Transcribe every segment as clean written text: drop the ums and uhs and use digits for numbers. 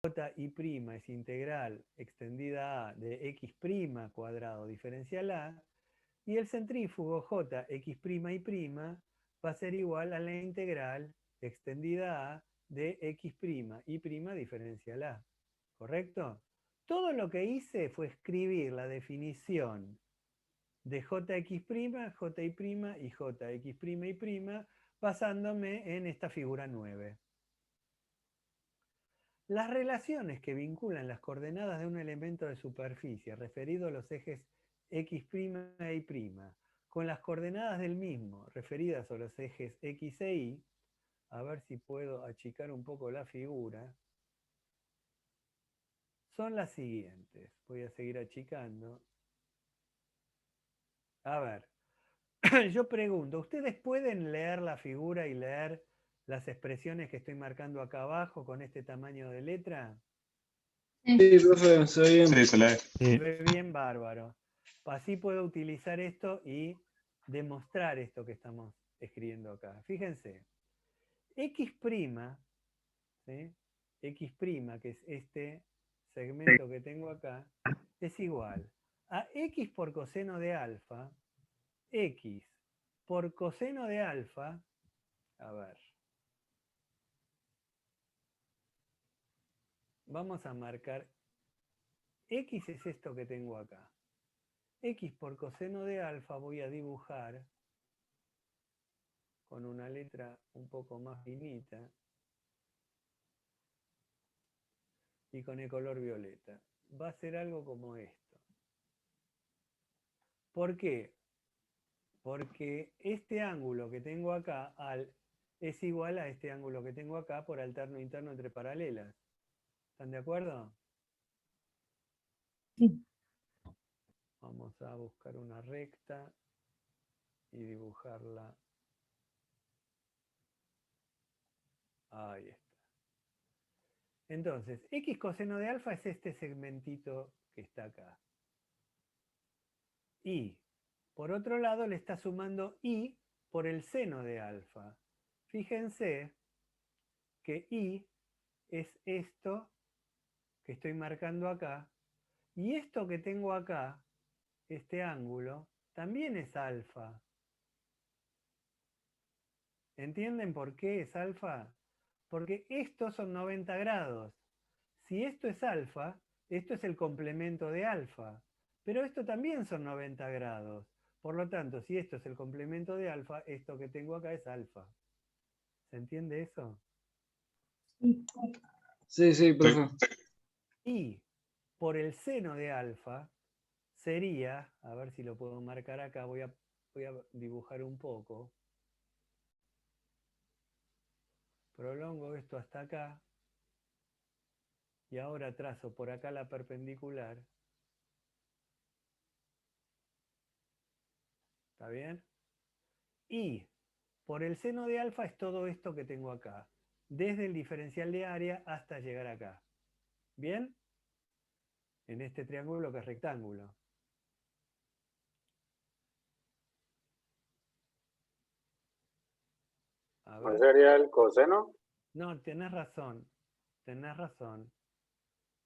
y' es integral extendida a de x' cuadrado diferencial a, y el centrífugo jx', va a ser igual a la integral extendida a de x', y' diferencial a. ¿Correcto? Todo lo que hice fue escribir la definición de jx', ji' y jx', basándome en esta figura 9. Las relaciones que vinculan las coordenadas de un elemento de superficie referido a los ejes x' e y' con las coordenadas del mismo referidas a los ejes x e y, a ver si puedo achicar un poco la figura, son las siguientes. Voy a seguir achicando. A ver, yo pregunto, ¿ustedes pueden leer la figura y leer las expresiones que estoy marcando acá abajo con este tamaño de letra? Sí, profe, se ve bien. Sí, se lee. Se ve bien, bárbaro. Así puedo utilizar esto y demostrar esto que estamos escribiendo acá. Fíjense, x', ¿sí? X', que es este segmento que tengo acá, es igual a x por coseno de alfa, x por coseno de alfa, a ver, vamos a marcar, x es esto que tengo acá. X por coseno de alfa voy a dibujar con una letra un poco más finita y con el color violeta. Va a ser algo como esto. ¿Por qué? Porque este ángulo que tengo acá es igual a este ángulo que tengo acá por alterno interno entre paralelas. ¿Están de acuerdo? Sí. Vamos a buscar una recta y dibujarla. Ahí está. Entonces, x coseno de alfa es este segmentito que está acá. Y, por otro lado, le está sumando y por el seno de alfa. Fíjense que y es esto que estoy marcando acá. Y esto que tengo acá, este ángulo, también es alfa. ¿Entienden por qué es alfa? Porque estos son 90 grados. Si esto es alfa, esto es el complemento de alfa. Pero esto también son 90 grados. Por lo tanto, si esto es el complemento de alfa, esto que tengo acá es alfa. ¿Se entiende eso? Sí, sí, profe. Y por el seno de alfa sería, a ver si lo puedo marcar acá, voy a dibujar un poco. Prolongo esto hasta acá. Y ahora trazo por acá la perpendicular. ¿Está bien? Y por el seno de alfa es todo esto que tengo acá. Desde el diferencial de área hasta llegar acá. ¿Bien? En este triángulo que es rectángulo. A ver. ¿No sería el coseno? No, tenés razón. Tenés razón.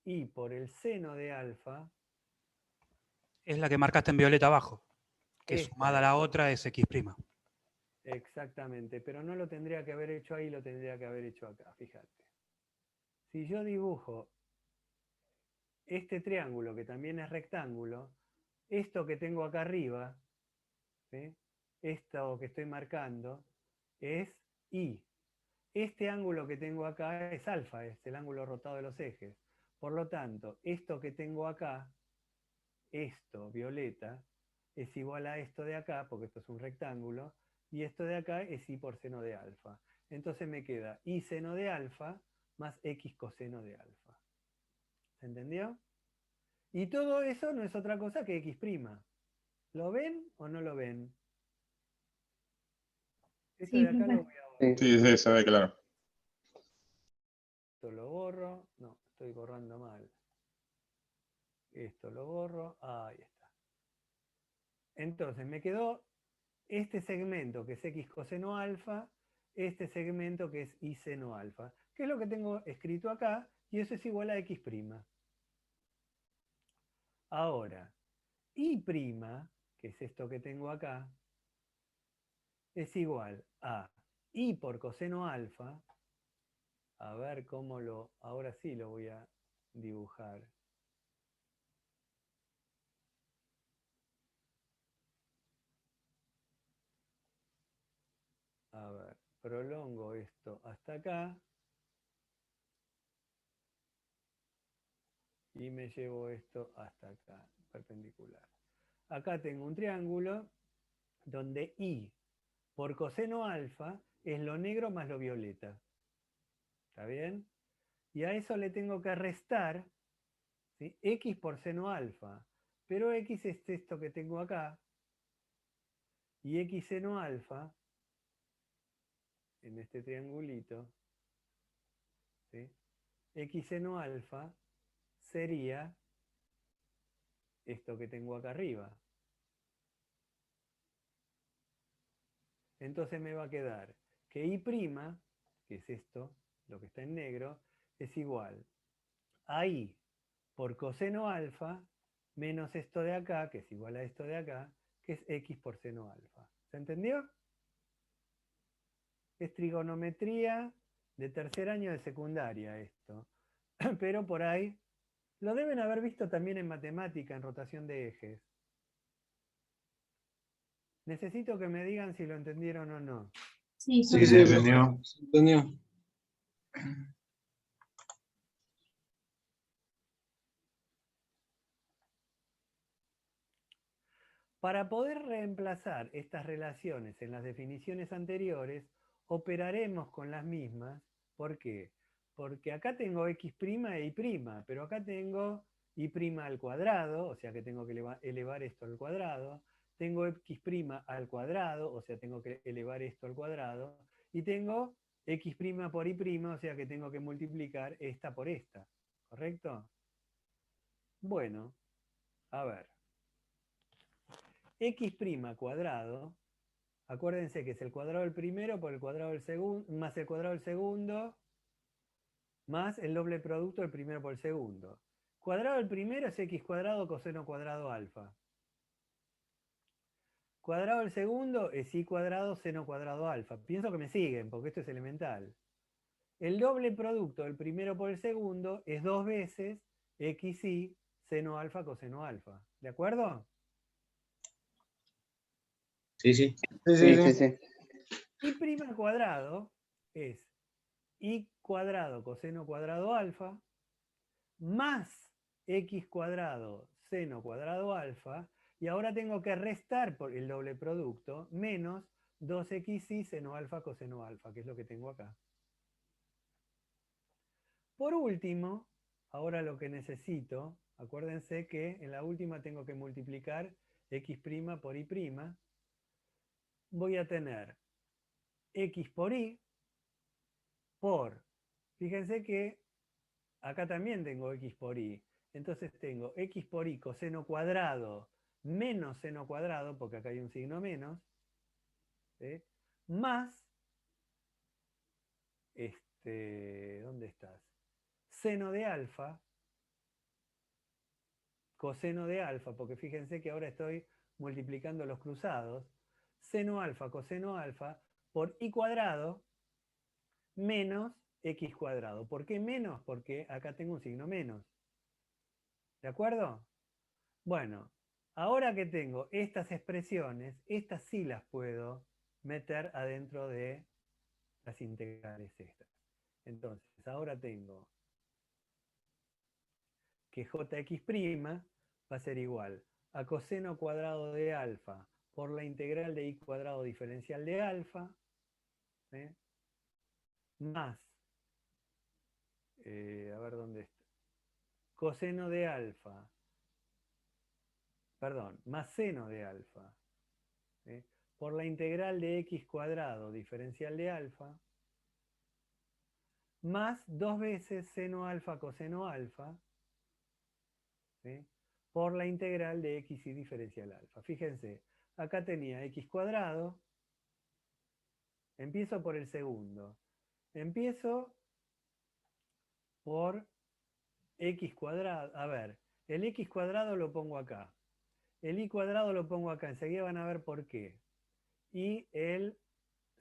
Y por el seno de alfa. Es la que marcaste en violeta abajo, que Esta sumada a es. la otra es x'. Exactamente, pero no lo tendría que haber hecho ahí, lo tendría que haber hecho acá, fíjate. Si yo dibujo este triángulo, que también es rectángulo, esto que tengo acá arriba, ¿sí? Esto que estoy marcando, es I. Este ángulo que tengo acá es alfa, es el ángulo rotado de los ejes. Por lo tanto, esto que tengo acá, esto, violeta, es igual a esto de acá, porque esto es un rectángulo, y esto de acá es I por seno de alfa. Entonces me queda I seno de alfa más X coseno de alfa. ¿Se entendió? Y todo eso no es otra cosa que X'. ¿Lo ven o no lo ven? Esto Sí, de acá profe. lo voy a borrar. Sí, sí, se ve claro. Esto lo borro. No, estoy borrando mal. Esto lo borro. Ahí está. Entonces me quedó este segmento que es X coseno alfa, este segmento que es Y seno alfa, que es lo que tengo escrito acá, y eso es igual a x'. Ahora, y', que es esto que tengo acá, es igual a y por coseno alfa. A ver cómo ahora sí lo voy a dibujar. A ver, prolongo esto hasta acá. Y me llevo esto hasta acá, perpendicular. Acá tengo un triángulo donde y por coseno alfa es lo negro más lo violeta. ¿Está bien? Y a eso le tengo que restar, ¿sí?, x por seno alfa. Pero x es esto que tengo acá. Y x seno alfa, en este triangulito, ¿sí?, x seno alfa sería esto que tengo acá arriba. Entonces me va a quedar que y', que es esto, lo que está en negro, es igual a y por coseno alfa menos esto de acá, que es igual a esto de acá, que es x por seno alfa. ¿Se entendió? Es trigonometría de tercer año de secundaria esto. Pero por ahí lo deben haber visto también en matemática, en rotación de ejes. Necesito que me digan si lo entendieron o no. Sí, Sí, sí, entendió. se entendió. Para poder reemplazar estas relaciones en las definiciones anteriores, operaremos con las mismas. ¿Por qué? Porque acá tengo x' e y', pero acá tengo y' al cuadrado, o sea que tengo que elevar esto al cuadrado. Tengo x' al cuadrado, o sea tengo que elevar esto al cuadrado. Y tengo x' por y', o sea que tengo que multiplicar esta por esta. ¿Correcto? Bueno, a ver. X' cuadrado, acuérdense que es el cuadrado del primero por el cuadrado del segundo, más el cuadrado del segundo, más el doble producto del primero por el segundo. Cuadrado del primero es x cuadrado coseno cuadrado alfa. Cuadrado del segundo es y cuadrado seno cuadrado alfa. Pienso que me siguen, porque esto es elemental. El doble producto del primero por el segundo es 2 veces xy seno alfa coseno alfa. ¿De acuerdo? Sí, sí. Sí, Sí, sí, sí, sí. sí. Y' al cuadrado es y cuadrado coseno cuadrado alfa más x cuadrado seno cuadrado alfa, y ahora tengo que restar por el doble producto menos 2xy seno alfa coseno alfa, que es lo que tengo acá. Por último, ahora lo que necesito, acuérdense que en la última tengo que multiplicar x' por y', voy a tener x por y por, fíjense que acá también tengo x por y. Entonces tengo x por y coseno cuadrado menos seno cuadrado, porque acá hay un signo menos, ¿sí?, más, ¿dónde estás? Seno de alfa, coseno de alfa, porque fíjense que ahora estoy multiplicando los cruzados, seno alfa, coseno alfa, por y cuadrado menos x cuadrado. ¿Por qué menos? Porque acá tengo un signo menos. ¿De acuerdo? Bueno, ahora que tengo estas expresiones, estas sí las puedo meter adentro de las integrales estas. Entonces, ahora tengo que jx' va a ser igual a coseno cuadrado de alfa por la integral de y cuadrado diferencial de alfa, ¿sí?, más, a ver dónde está, coseno de alfa, perdón, más seno de alfa, ¿sí?, por la integral de x cuadrado diferencial de alfa, más 2 veces seno alfa coseno alfa, ¿sí?, por la integral de x y diferencial alfa. Fíjense, acá tenía x cuadrado, empiezo por el segundo, empiezo por x cuadrado, a ver, el x cuadrado lo pongo acá, el y cuadrado lo pongo acá, enseguida van a ver por qué. Y el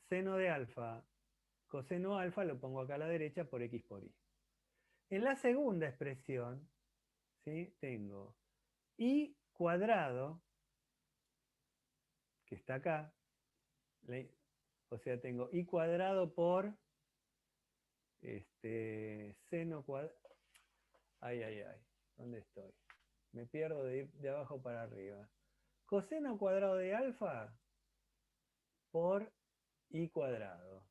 seno de alfa, coseno alfa lo pongo acá a la derecha por x por y. En la segunda expresión, ¿sí? Tengo y cuadrado, que está acá, o sea, tengo y cuadrado por seno cuadrado. Ay, ay, ay, ¿dónde estoy? Me pierdo de ir de abajo para arriba. Coseno cuadrado de alfa por y cuadrado.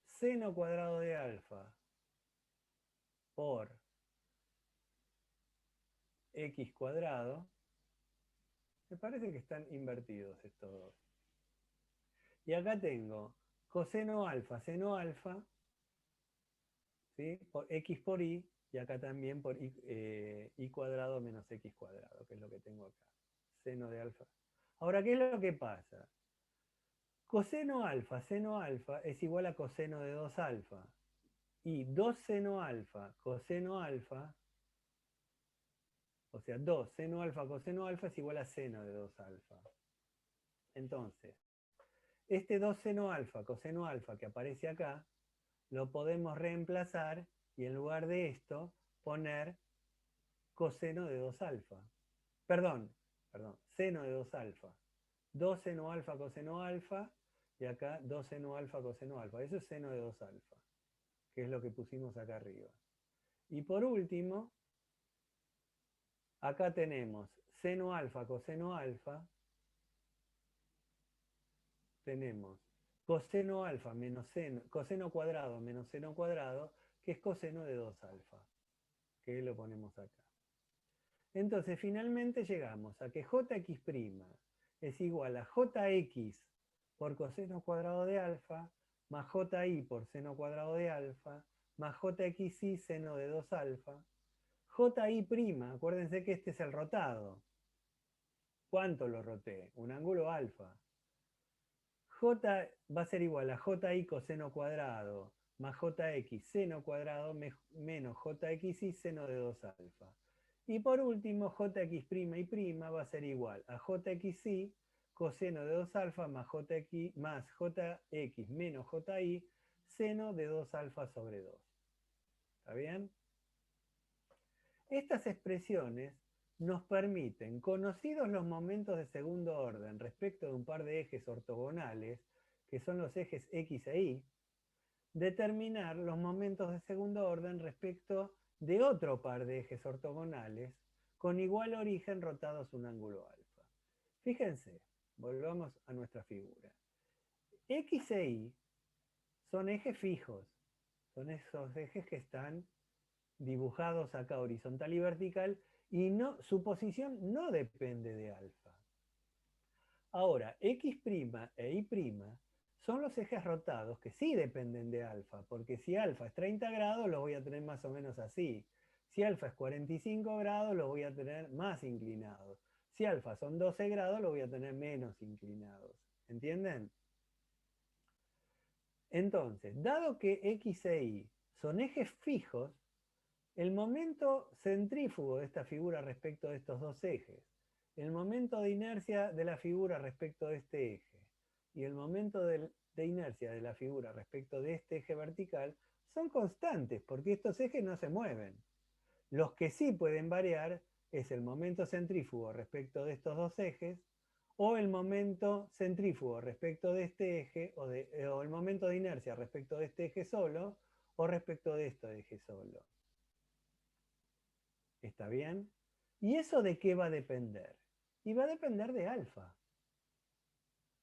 Seno cuadrado de alfa por x cuadrado. Me parece que están invertidos estos dos. Y acá tengo coseno alfa, seno alfa, ¿sí? Por x por y, y acá también por y cuadrado menos x cuadrado, que es lo que tengo acá. Seno de alfa. Ahora, ¿qué es lo que pasa? Coseno alfa, seno alfa es igual a coseno de 2 alfa. Y 2 seno alfa, coseno alfa, o sea, 2 seno alfa, coseno alfa es igual a seno de 2 alfa. Entonces, este 2 seno alfa, coseno alfa que aparece acá, lo podemos reemplazar y en lugar de esto poner coseno de 2 alfa. Perdón, seno de 2 alfa. 2 seno alfa, coseno alfa, y acá 2 seno alfa, coseno alfa. Eso es seno de 2 alfa, que es lo que pusimos acá arriba. Y por último, acá tenemos seno alfa, coseno alfa, tenemos coseno alfa menos seno, coseno cuadrado menos seno cuadrado, que es coseno de 2 alfa, que lo ponemos acá. Entonces, finalmente llegamos a que jx' es igual a jx por coseno cuadrado de alfa, más ji por seno cuadrado de alfa, más jxi seno de 2 alfa, ji', acuérdense que este es el rotado. ¿Cuánto lo roté? Un ángulo alfa. J va a ser igual a ji coseno cuadrado más jx seno cuadrado menos jxi seno de 2 alfa. Y por último, jx' y' va a ser igual a jxi coseno de 2 alfa más jx menos ji seno de 2 alfa sobre 2. ¿Está bien? Estas expresiones nos permiten, conocidos los momentos de segundo orden respecto de un par de ejes ortogonales, que son los ejes x e y, determinar los momentos de segundo orden respecto de otro par de ejes ortogonales con igual origen rotados un ángulo alfa. Fíjense, volvamos a nuestra figura. X e y son ejes fijos, son esos ejes que están dibujados acá horizontal y vertical, y su posición no depende de alfa. Ahora, x' e y' son los ejes rotados que sí dependen de alfa, porque si alfa es 30 grados, lo voy a tener más o menos así. Si alfa es 45 grados, lo voy a tener más inclinados. Si alfa son 12 grados, lo voy a tener menos inclinados. ¿Entienden? Entonces, dado que x e y son ejes fijos, el momento centrífugo de esta figura respecto de estos dos ejes, el momento de inercia de la figura respecto de este eje y el momento de inercia de la figura respecto de este eje vertical son constantes porque estos ejes no se mueven. Los que sí pueden variar es el momento centrífugo respecto de estos dos ejes o el momento centrífugo respecto de este eje o el momento de inercia respecto de este eje solo o respecto de este eje solo. ¿Está bien? ¿Y eso de qué va a depender? Y va a depender de alfa.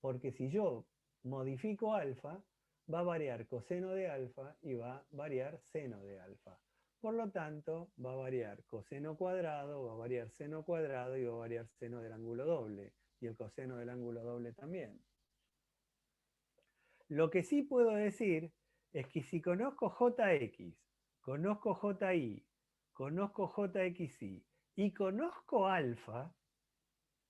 Porque si yo modifico alfa, va a variar coseno de alfa y va a variar seno de alfa. Por lo tanto, va a variar coseno cuadrado, va a variar seno cuadrado y va a variar seno del ángulo doble. Y el coseno del ángulo doble también. Lo que sí puedo decir es que si conozco jx, conozco ji, conozco jxi y conozco alfa,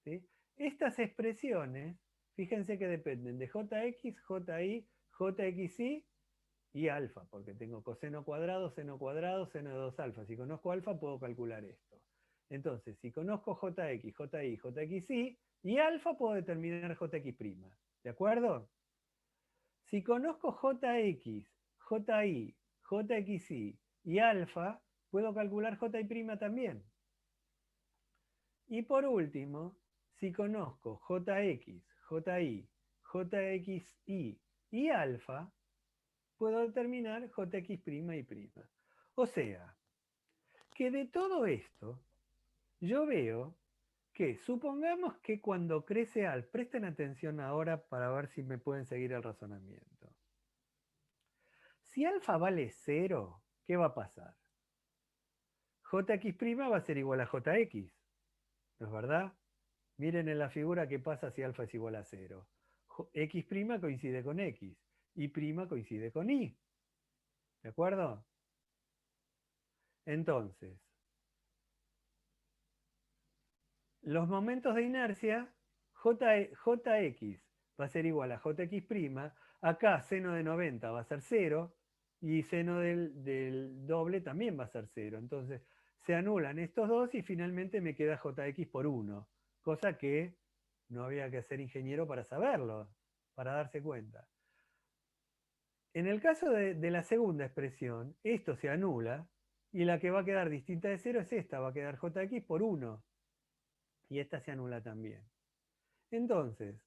¿sí? Estas expresiones, fíjense que dependen de jx, ji, jxi y alfa, porque tengo coseno cuadrado, seno de 2 alfa. Si conozco alfa, puedo calcular esto. Entonces, si conozco jx, ji, jxi y alfa, puedo determinar jx'. ¿De acuerdo? Si conozco jx, ji, jxi y alfa, puedo calcular ji' también. Y por último, si conozco jx, ji, jxi y alfa, puedo determinar jx'. O sea, que de todo esto, yo veo que supongamos que cuando crece alfa, presten atención ahora para ver si me pueden seguir el razonamiento. Si alfa vale 0, ¿qué va a pasar? Jx' va a ser igual a jx, ¿no es verdad? Miren en la figura qué pasa si alfa es igual a 0. X' coincide con x, y' coincide con y. ¿De acuerdo? Entonces, los momentos de inercia, jx va a ser igual a jx', acá seno de 90 va a ser 0, y seno del doble también va a ser 0. Entonces, se anulan estos dos y finalmente me queda jx por 1, cosa que no había que ser ingeniero para saberlo, para darse cuenta. En el caso de la segunda expresión, esto se anula, y la que va a quedar distinta de 0 es esta, va a quedar jx por 1. Y esta se anula también. Entonces,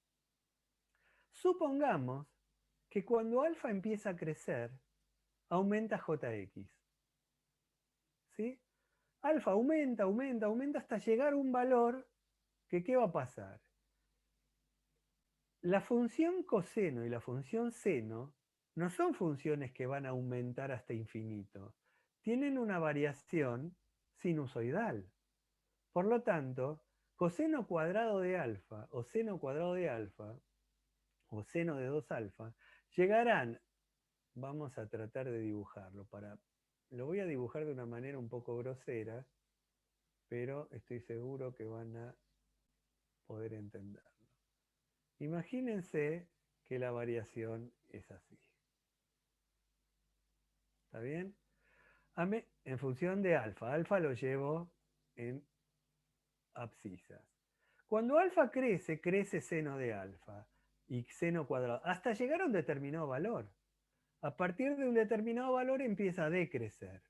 supongamos que cuando alfa empieza a crecer, aumenta jx. ¿Sí? Alfa aumenta, aumenta, aumenta hasta llegar a un valor que ¿qué va a pasar? La función coseno y la función seno no son funciones que van a aumentar hasta infinito. Tienen una variación sinusoidal. Por lo tanto, coseno cuadrado de alfa o seno cuadrado de alfa o seno de 2 alfa llegarán, vamos a tratar de dibujarlo, lo voy a dibujar de una manera un poco grosera, pero estoy seguro que van a poder entenderlo. Imagínense que la variación es así. ¿Está bien? En función de alfa. Alfa lo llevo en abscisas. Cuando alfa crece, crece seno de alfa y seno cuadrado, hasta llegar a un determinado valor. A partir de un determinado valor empieza a decrecer.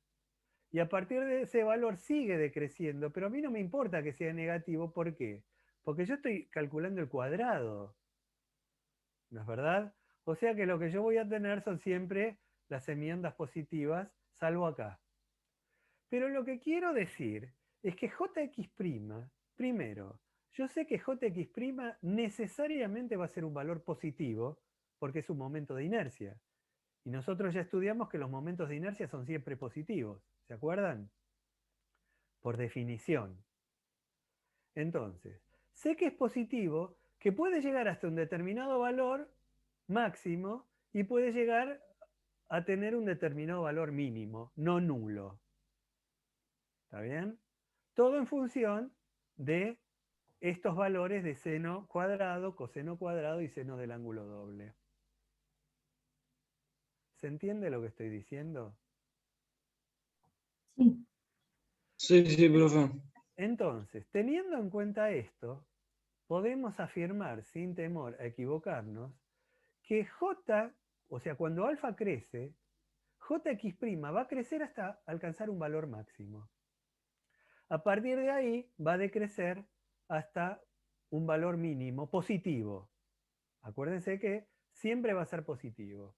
Y a partir de ese valor sigue decreciendo, pero a mí no me importa que sea negativo. ¿Por qué? Porque yo estoy calculando el cuadrado. ¿No es verdad? O sea que lo que yo voy a tener son siempre las semiondas positivas, salvo acá. Pero lo que quiero decir es que jx', primero, yo sé que jx' necesariamente va a ser un valor positivo porque es un momento de inercia. Y nosotros ya estudiamos que los momentos de inercia son siempre positivos. ¿Se acuerdan? Por definición. Entonces, sé que es positivo, que puede llegar hasta un determinado valor máximo y puede llegar a tener un determinado valor mínimo, no nulo. ¿Está bien? Todo en función de estos valores de seno cuadrado, coseno cuadrado y seno del ángulo doble. ¿Se entiende lo que estoy diciendo? Sí. Sí, profe. Entonces, teniendo en cuenta esto, podemos afirmar sin temor a equivocarnos que J, o sea, cuando alfa crece, Jx' va a crecer hasta alcanzar un valor máximo. A partir de ahí va a decrecer hasta un valor mínimo positivo. Acuérdense que siempre va a ser positivo.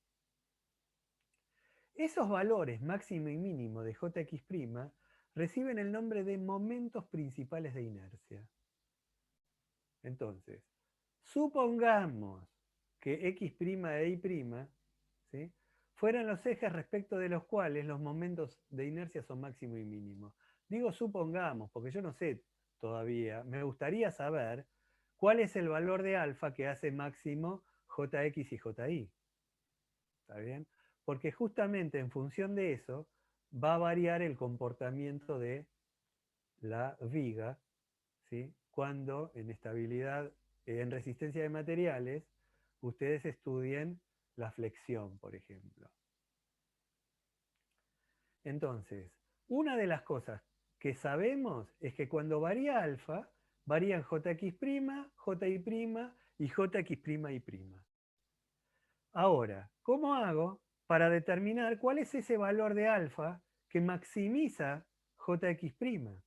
Esos valores máximo y mínimo de Jx' reciben el nombre de momentos principales de inercia. Entonces, supongamos que X' e Y', ¿sí?, fueran los ejes respecto de los cuales los momentos de inercia son máximo y mínimo. Digo supongamos, porque yo no sé todavía, me gustaría saber cuál es el valor de alfa que hace máximo Jx y Ji. ¿Está bien? Porque justamente en función de eso va a variar el comportamiento de la viga, ¿sí?, cuando en estabilidad, en resistencia de materiales, ustedes estudien la flexión, por ejemplo. Entonces, una de las cosas que sabemos es que cuando varía alfa, varían jx', ji' y jx'I'. Ahora, ¿cómo hago para determinar cuál es ese valor de alfa que maximiza jx'?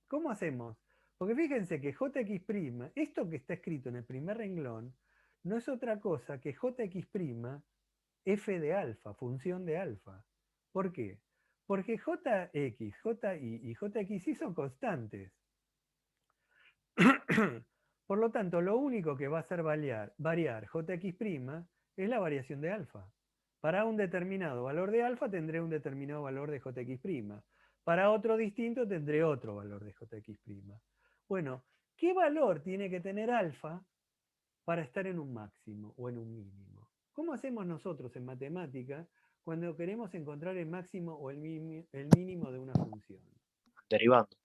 ¿Cómo hacemos? Porque fíjense que jx', esto que está escrito en el primer renglón, no es otra cosa que jx' f de alfa, función de alfa. ¿Por qué? Porque jx, ji y jxi son constantes. Por lo tanto, lo único que va a hacer variar jx' es la variación de alfa. Para un determinado valor de alfa tendré un determinado valor de jx'. Para otro distinto tendré otro valor de jx'. Bueno, ¿qué valor tiene que tener alfa para estar en un máximo o en un mínimo? ¿Cómo hacemos nosotros en matemática cuando queremos encontrar el máximo o el mínimo de una función? Derivando.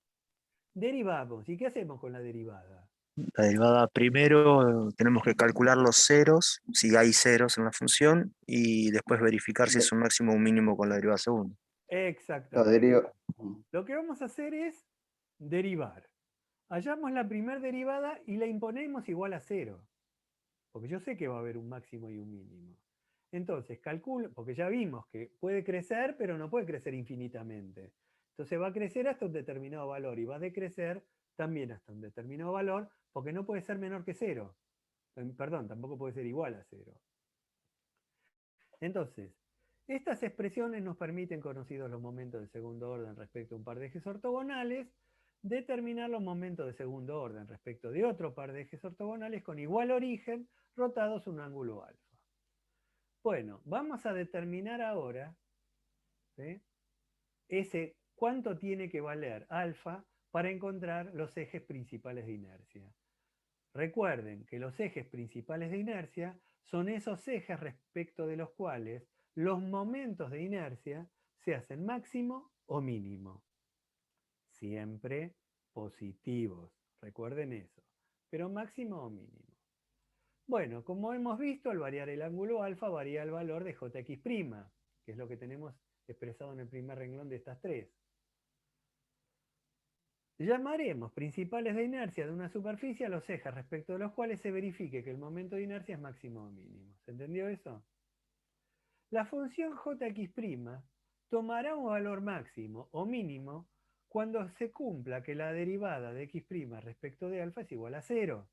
Derivamos. ¿Y qué hacemos con la derivada? La derivada primero tenemos que calcular los ceros, si hay ceros en la función, y después verificar si es un máximo o un mínimo con la derivada segunda. Exactamente. Lo que vamos a hacer es derivar. Hallamos la primera derivada y la imponemos igual a 0. Porque yo sé que va a haber un máximo y un mínimo. Entonces, calculo, porque ya vimos que puede crecer, pero no puede crecer infinitamente. Entonces va a crecer hasta un determinado valor y va a decrecer también hasta un determinado valor, porque no puede ser menor que 0. Perdón, tampoco puede ser igual a 0. Entonces, estas expresiones nos permiten, conocidos los momentos de segundo orden respecto a un par de ejes ortogonales, determinar los momentos de segundo orden respecto de otro par de ejes ortogonales con igual origen, rotados un ángulo alfa. Bueno, vamos a determinar ahora, ¿sí?, cuánto tiene que valer alfa para encontrar los ejes principales de inercia. Recuerden que los ejes principales de inercia son esos ejes respecto de los cuales los momentos de inercia se hacen máximo o mínimo. Siempre positivos, recuerden eso, pero máximo o mínimo. Bueno, como hemos visto, al variar el ángulo alfa varía el valor de jx', que es lo que tenemos expresado en el primer renglón de estas tres. Llamaremos principales de inercia de una superficie a los ejes respecto de los cuales se verifique que el momento de inercia es máximo o mínimo. ¿Se entendió eso? La función jx' tomará un valor máximo o mínimo cuando se cumpla que la derivada de x' respecto de alfa es igual a 0.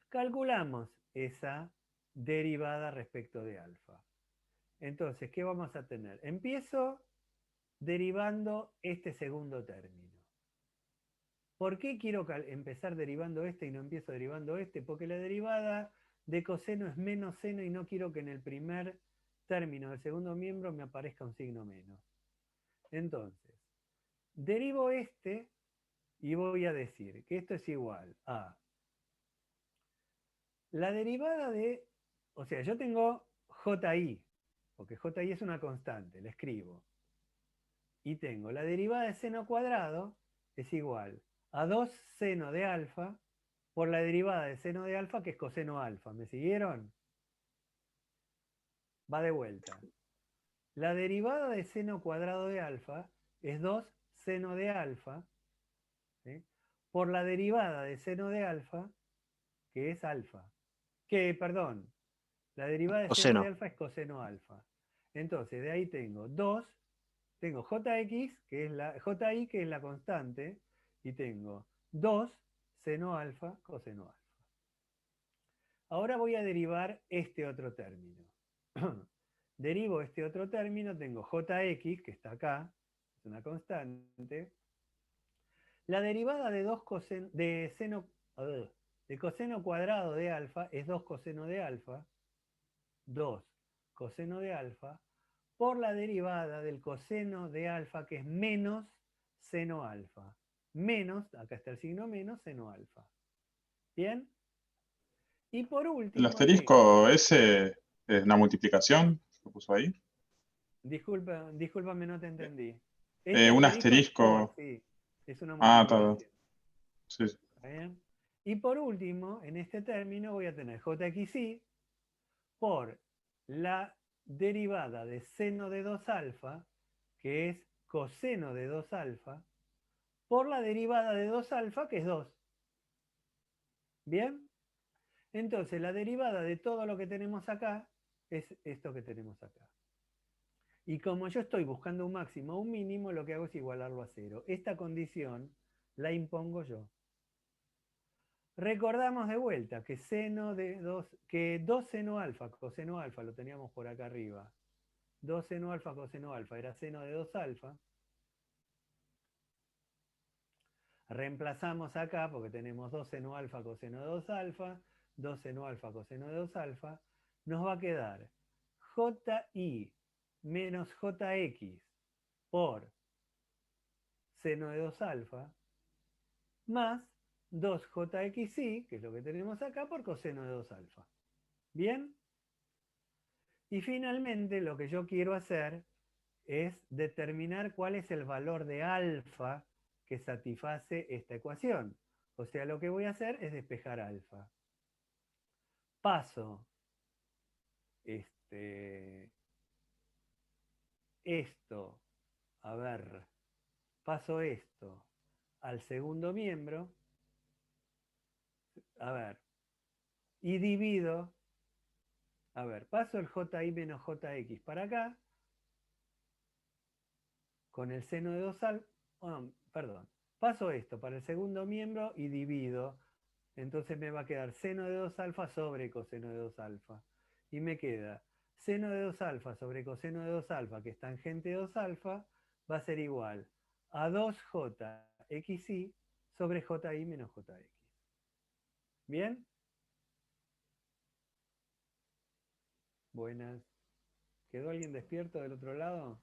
Calculamos esa derivada respecto de alfa. Entonces, ¿qué vamos a tener? Empiezo derivando este segundo término. ¿Por qué quiero empezar derivando este y no empiezo derivando este? Porque la derivada de coseno es menos seno y no quiero que en el primer término del segundo miembro me aparezca un signo menos. Entonces, derivo este y voy a decir que esto es igual a la derivada de, o sea, yo tengo ji, porque ji es una constante, la escribo. Y tengo la derivada de seno cuadrado es igual a 2 seno de alfa por la derivada de seno de alfa, que es coseno alfa. ¿Me siguieron? Va de vuelta. La derivada de seno cuadrado de alfa es 2 seno de alfa, ¿sí?, por la derivada de seno de alfa, que es alfa. Perdón, la derivada de seno de alfa es coseno alfa. Entonces, de ahí tengo 2, tengo jx, que es ji, que es la constante, y tengo 2 seno alfa coseno alfa. Ahora voy a derivar este otro término. Derivo este otro término, tengo jx, que está acá, es una constante. La derivada de coseno cuadrado de alfa es 2 coseno de alfa, 2 coseno de alfa, por la derivada del coseno de alfa, que es menos seno alfa. Menos, acá está el signo menos, seno alfa. ¿Bien? Y por último... ¿El asterisco ese es una multiplicación? ¿Lo puso ahí? Discúlpame, no te entendí. Un asterisco. Sí, es una Todo. multiplicación. Sí. ¿Está bien? Y por último, en este término voy a tener jxi por la derivada de seno de 2 alfa, que es coseno de 2 alfa, por la derivada de 2 alfa, que es 2. ¿Bien? Entonces, la derivada de todo lo que tenemos acá es esto que tenemos acá. Y como yo estoy buscando un máximo o un mínimo, lo que hago es igualarlo a 0. Esta condición la impongo yo. Recordamos de vuelta que que 2 seno alfa, coseno alfa, lo teníamos por acá arriba. 2 seno alfa, coseno alfa, era seno de 2 alfa. Reemplazamos acá porque tenemos 2 seno alfa, coseno de 2 alfa, 2 seno alfa, coseno de 2 alfa. Nos va a quedar ji menos jx por seno de 2 alfa más 2jxi, que es lo que tenemos acá, por coseno de 2 alfa. ¿Bien? Y finalmente lo que yo quiero hacer es determinar cuál es el valor de alfa que satisface esta ecuación. O sea, lo que voy a hacer es despejar alfa. Paso esto, a ver, paso esto al segundo miembro, a ver, y divido, a ver, paso el ji menos jx para acá, con el seno de 2 alfa, perdón, paso esto para el segundo miembro y divido, entonces me va a quedar seno de 2 alfa sobre coseno de 2 alfa, y me queda seno de 2 alfa sobre coseno de 2 alfa, que es tangente de 2 alfa, va a ser igual a 2jxi sobre ji menos jx. ¿Bien? Buenas. ¿Quedó alguien despierto del otro lado?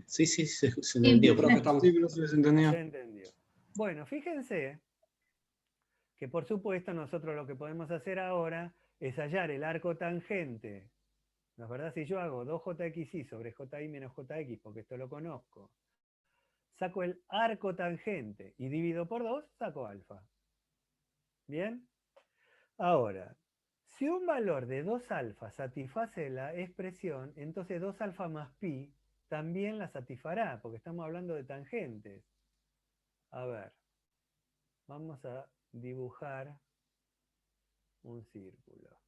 Sí, se entendió, profe. Estamos... Sí, profe, se entendió. Se entendió. Bueno, fíjense que por supuesto nosotros lo que podemos hacer ahora es hallar el arco tangente. ¿No es verdad? Si yo hago 2jxi sobre ji menos jx, porque esto lo conozco, saco el arco tangente y divido por 2, saco alfa. ¿Bien? Ahora, si un valor de 2 alfa satisface la expresión, entonces 2 alfa más pi también la satisfará, porque estamos hablando de tangentes. A ver, vamos a dibujar un círculo.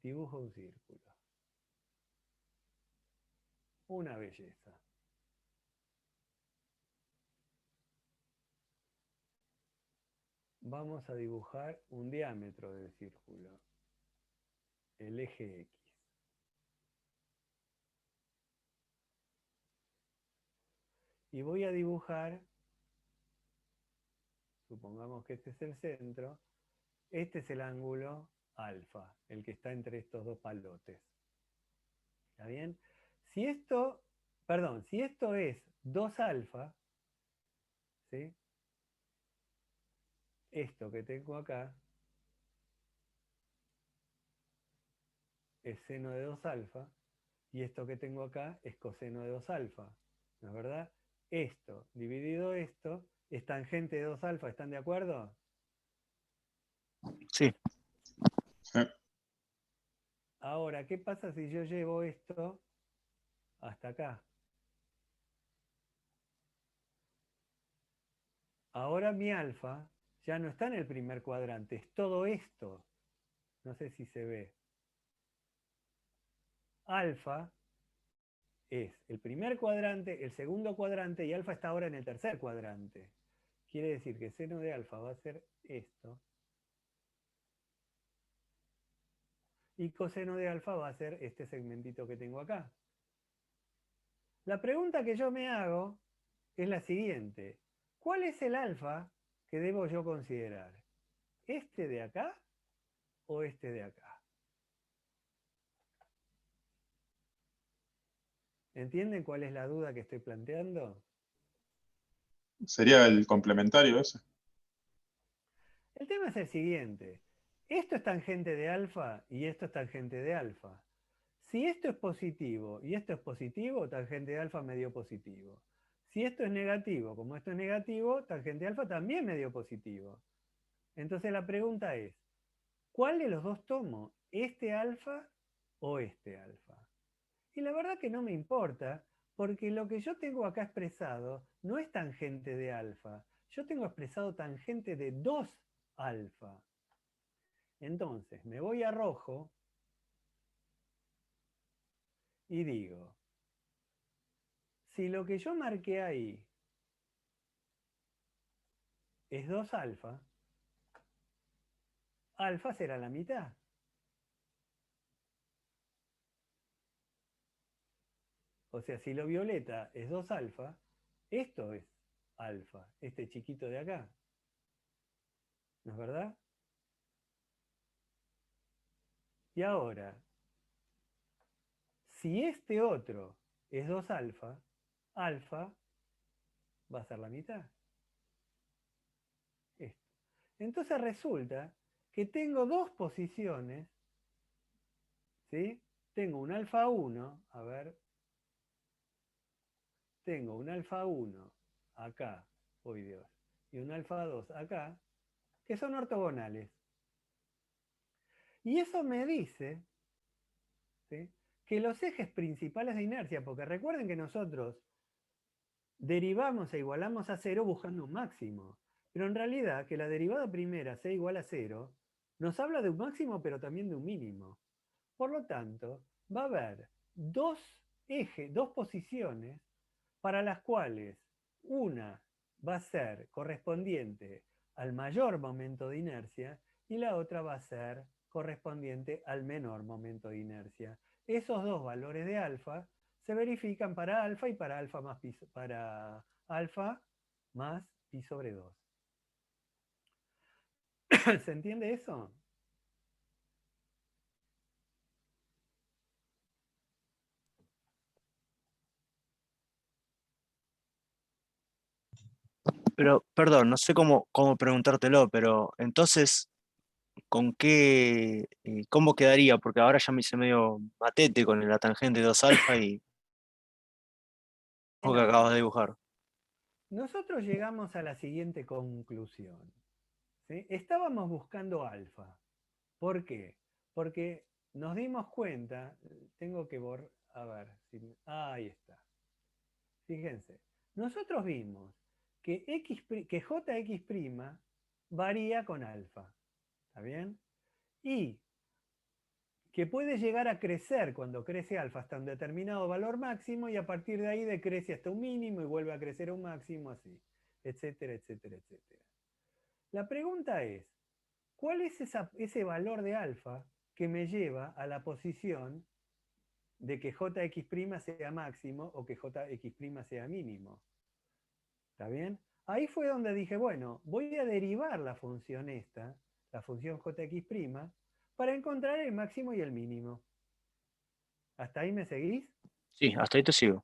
Dibujo un círculo. Una belleza. Vamos a dibujar un diámetro del círculo, el eje X. Y voy a dibujar, supongamos que este es el centro, este es el ángulo alfa, el que está entre estos dos palotes. ¿Está bien? Si esto es 2 alfa, ¿sí? Esto que tengo acá es seno de 2 alfa, y esto que tengo acá es coseno de 2 alfa, ¿no es verdad? Esto dividido esto es tangente de 2 alfa, ¿están de acuerdo? Sí. Sí. Ahora, ¿qué pasa si yo llevo esto hasta acá? Ahora mi alfa ya no está en el primer cuadrante, es todo esto. No sé si se ve. Alfa es el primer cuadrante, el segundo cuadrante, y alfa está ahora en el tercer cuadrante. Quiere decir que seno de alfa va a ser esto. Y coseno de alfa va a ser este segmentito que tengo acá. La pregunta que yo me hago es la siguiente. ¿Cuál es el alfa que debo yo considerar? ¿Este de acá o este de acá? ¿Entienden cuál es la duda que estoy planteando? Sería el complementario ese. El tema es el siguiente. Esto es tangente de alfa y esto es tangente de alfa. Si esto es positivo y esto es positivo, tangente de alfa me dio positivo. Si esto es negativo, como esto es negativo, tangente alfa también me dio positivo. Entonces la pregunta es, ¿cuál de los dos tomo? ¿Este alfa o este alfa? Y la verdad que no me importa, porque lo que yo tengo acá expresado no es tangente de alfa. Yo tengo expresado tangente de 2 alfa. Entonces, me voy a rojo y digo, si lo que yo marqué ahí es 2 alfa, alfa será la mitad. O sea, si lo violeta es 2 alfa, esto es alfa, este chiquito de acá. ¿No es verdad? Y ahora, si este otro es 2 alfa, alfa va a ser la mitad. Esto. Entonces resulta que tengo dos posiciones, ¿sí? Tengo un alfa 1, a ver, tengo un alfa 1 acá, uy Dios, y un alfa 2 acá, que son ortogonales. Y eso me dice, ¿sí?, que los ejes principales de inercia, porque recuerden que nosotros derivamos e igualamos a 0 buscando un máximo, pero en realidad que la derivada primera sea igual a 0 nos habla de un máximo pero también de un mínimo. Por lo tanto, va a haber dos ejes, dos posiciones para las cuales una va a ser correspondiente al mayor momento de inercia y la otra va a ser correspondiente al menor momento de inercia. Esos dos valores de alfa se verifican para alfa y para alfa más pi, para alfa más pi sobre 2. ¿Se entiende eso? Pero, perdón, no sé cómo preguntártelo, pero entonces, ¿con qué, cómo quedaría? Porque ahora ya me hice medio matete con la tangente 2 alfa y lo que Bueno, acabas de dibujar. nosotros llegamos a la siguiente conclusión, ¿sí? Estábamos buscando alfa. ¿Por qué? Porque nos dimos cuenta, tengo que borrar, a ver, ahí está. Fíjense, nosotros vimos que, que jx' varía con alfa, ¿está bien? Y que puede llegar a crecer cuando crece alfa hasta un determinado valor máximo y a partir de ahí decrece hasta un mínimo y vuelve a crecer a un máximo así, etcétera, etcétera, etcétera. La pregunta es, ¿cuál es ese valor de alfa que me lleva a la posición de que jx' sea máximo o que jx' sea mínimo? ¿Está bien? Ahí fue donde dije, bueno, voy a derivar la función esta, la función jx', para encontrar el máximo y el mínimo. ¿Hasta ahí me seguís? Sí, hasta ahí te sigo.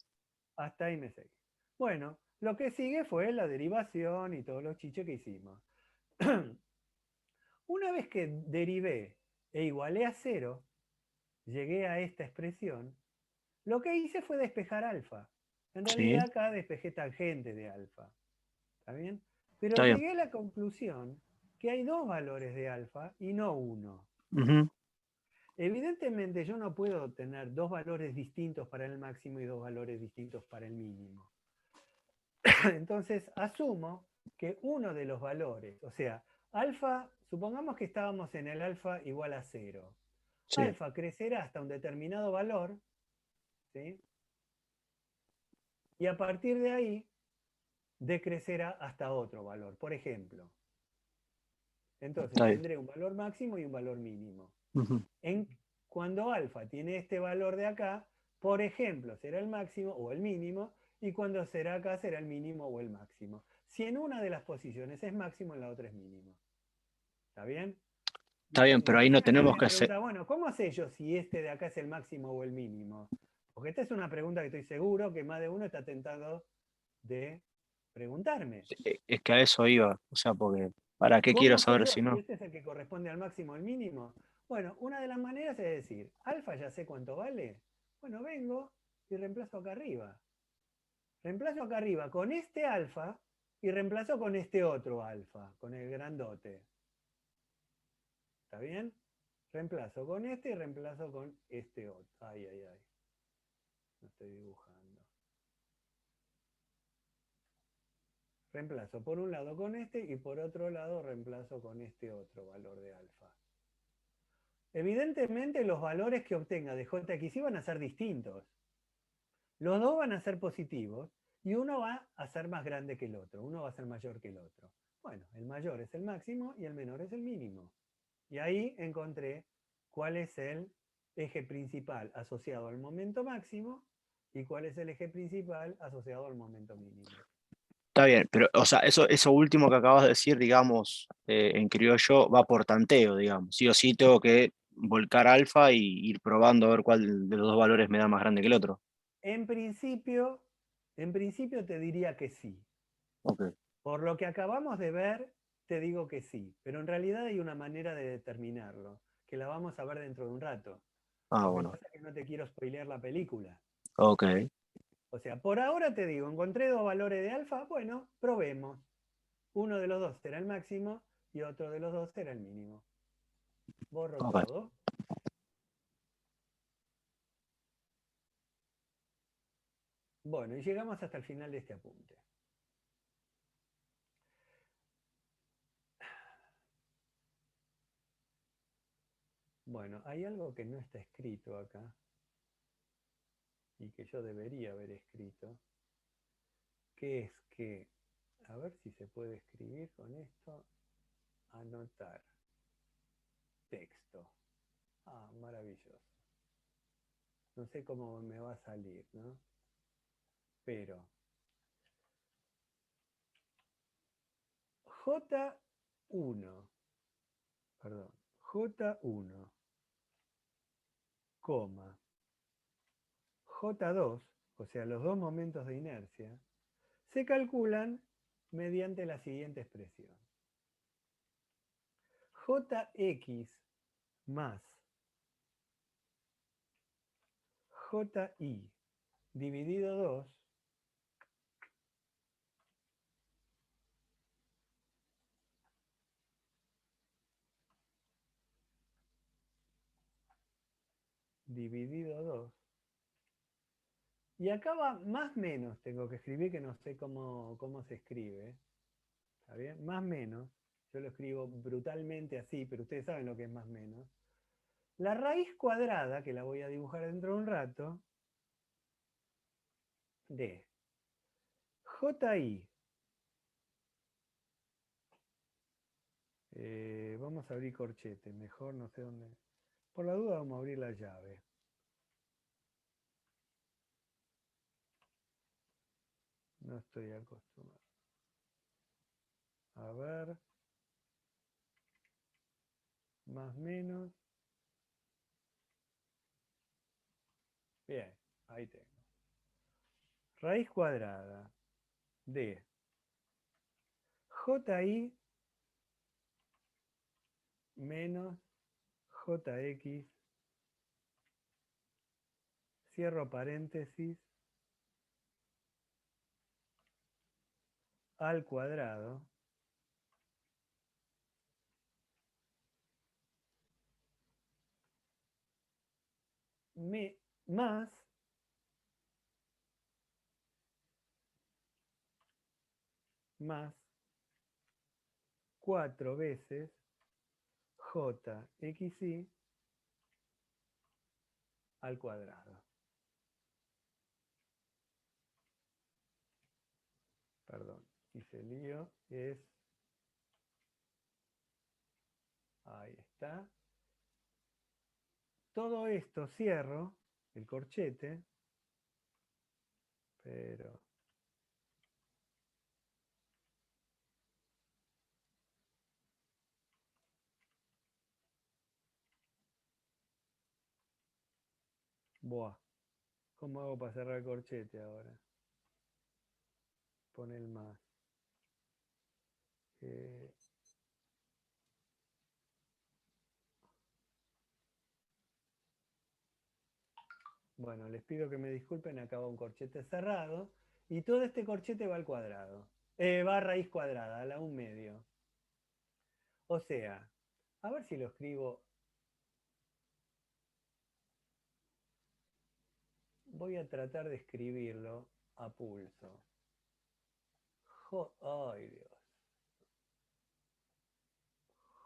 Hasta ahí me seguís. Bueno, lo que sigue fue la derivación y todos los chiches que hicimos. Una vez que derivé e igualé a 0, llegué a esta expresión, lo que hice fue despejar alfa. En Sí, realidad acá despejé tangente de alfa. ¿Está bien? Pero está bien. llegué a la conclusión que hay dos valores de alfa y no uno. Ujú. Evidentemente yo no puedo tener dos valores distintos para el máximo y dos valores distintos para el mínimo. Entonces asumo que uno de los valores, o sea, alfa, supongamos que estábamos en el alfa igual a 0. Sí, Alfa crecerá hasta un determinado valor, ¿sí? Y a partir de ahí decrecerá hasta otro valor. Por ejemplo, entonces está bien. tendré un valor máximo y un valor mínimo. Ujú. Cuando alfa tiene este valor de acá, por ejemplo, será el máximo o el mínimo, y cuando será acá será el mínimo o el máximo. Si en una de las posiciones es máximo, en la otra es mínimo. ¿Está bien? Está bien, pero ahí no Entonces acá tenemos me que hacer. pregunta, bueno, ¿cómo sé yo si este de acá es el máximo o el mínimo? Porque esta es una pregunta que estoy seguro que más de uno está tentado de preguntarme. Es que a eso iba. O sea, porque ¿para qué quiero ¿Cómo sé saber yo si si no? este es el que corresponde al máximo o al mínimo? Bueno, una de las maneras es decir, alfa ya sé cuánto vale. Bueno, vengo y reemplazo acá arriba. Reemplazo acá arriba con este alfa y reemplazo con este otro alfa, con el grandote. ¿Está bien? Reemplazo con este y reemplazo con este otro. Ay, ay, ay. No estoy dibujando. Reemplazo por un lado con este y por otro lado reemplazo con este otro valor de alfa. Evidentemente los valores que obtenga de jxy van a ser distintos. Los dos van a ser positivos y uno va a ser más grande que el otro. Uno va a ser mayor que el otro. Bueno, el mayor es el máximo y el menor es el mínimo. Y ahí encontré cuál es el eje principal asociado al momento máximo y cuál es el eje principal asociado al momento mínimo. Está bien, pero, o sea, eso último que acabas de decir, digamos, en criollo, va por tanteo, digamos. Sí o sí tengo que volcar alfa y ir probando a ver cuál de los dos valores me da más grande que el otro. En principio te diría que sí. Ok. Por lo que acabamos de ver, te digo que sí. Pero en realidad hay una manera de determinarlo, que la vamos a ver dentro de un rato. Ah, Lo que bueno. pasa es que no te quiero spoilear la película. Ok. O sea, por ahora te digo, encontré dos valores de alfa, bueno, probemos. Uno de los dos será el máximo y otro de los dos será el mínimo. Borro Ok. todo. Bueno, y llegamos hasta el final de este apunte. Bueno, hay algo que no está escrito acá y que yo debería haber escrito, que es que, a ver si se puede escribir con esto, anotar texto. Ah, maravilloso. No sé cómo me va a salir, ¿no? Pero J1, perdón, J1, coma, J2, o sea, los dos momentos de inercia, se calculan mediante la siguiente expresión. Jx más Ji dividido 2 dividido 2. Y acá va más menos, tengo que escribir, que no sé cómo se escribe. ¿Está bien? Más menos. Yo lo escribo brutalmente así, pero ustedes saben lo que es más menos. La raíz cuadrada, que la voy a dibujar dentro de un rato, de Ji. Vamos a abrir corchete, mejor no sé dónde. Por la duda vamos a abrir la llave. No estoy acostumbrado. A ver. Más menos. Bien, ahí tengo. Raíz cuadrada de Ji menos Jx, cierro paréntesis, al cuadrado más 4 veces Jxy al cuadrado. Perdón, hice lío, es... Ahí está. Todo esto cierro el corchete, pero... Buah, ¿cómo hago para cerrar el corchete ahora? Pon el más. Bueno, les pido que me disculpen, acaba un corchete cerrado Y todo este corchete va al cuadrado. Va a raíz cuadrada, a la 1/2. O sea, a ver si lo escribo. Voy a tratar de escribirlo a pulso. Ay, Dios.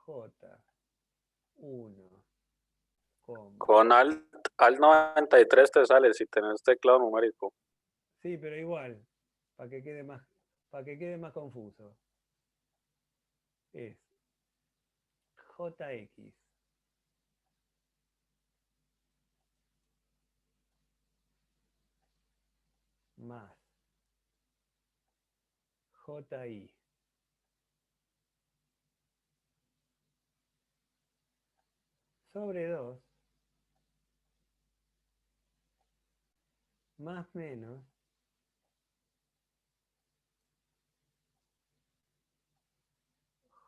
J1, Con Alt 93 te sale si tenés teclado numérico. sí, pero igual, para que quede más confuso. Es JX más JI sobre 2 más menos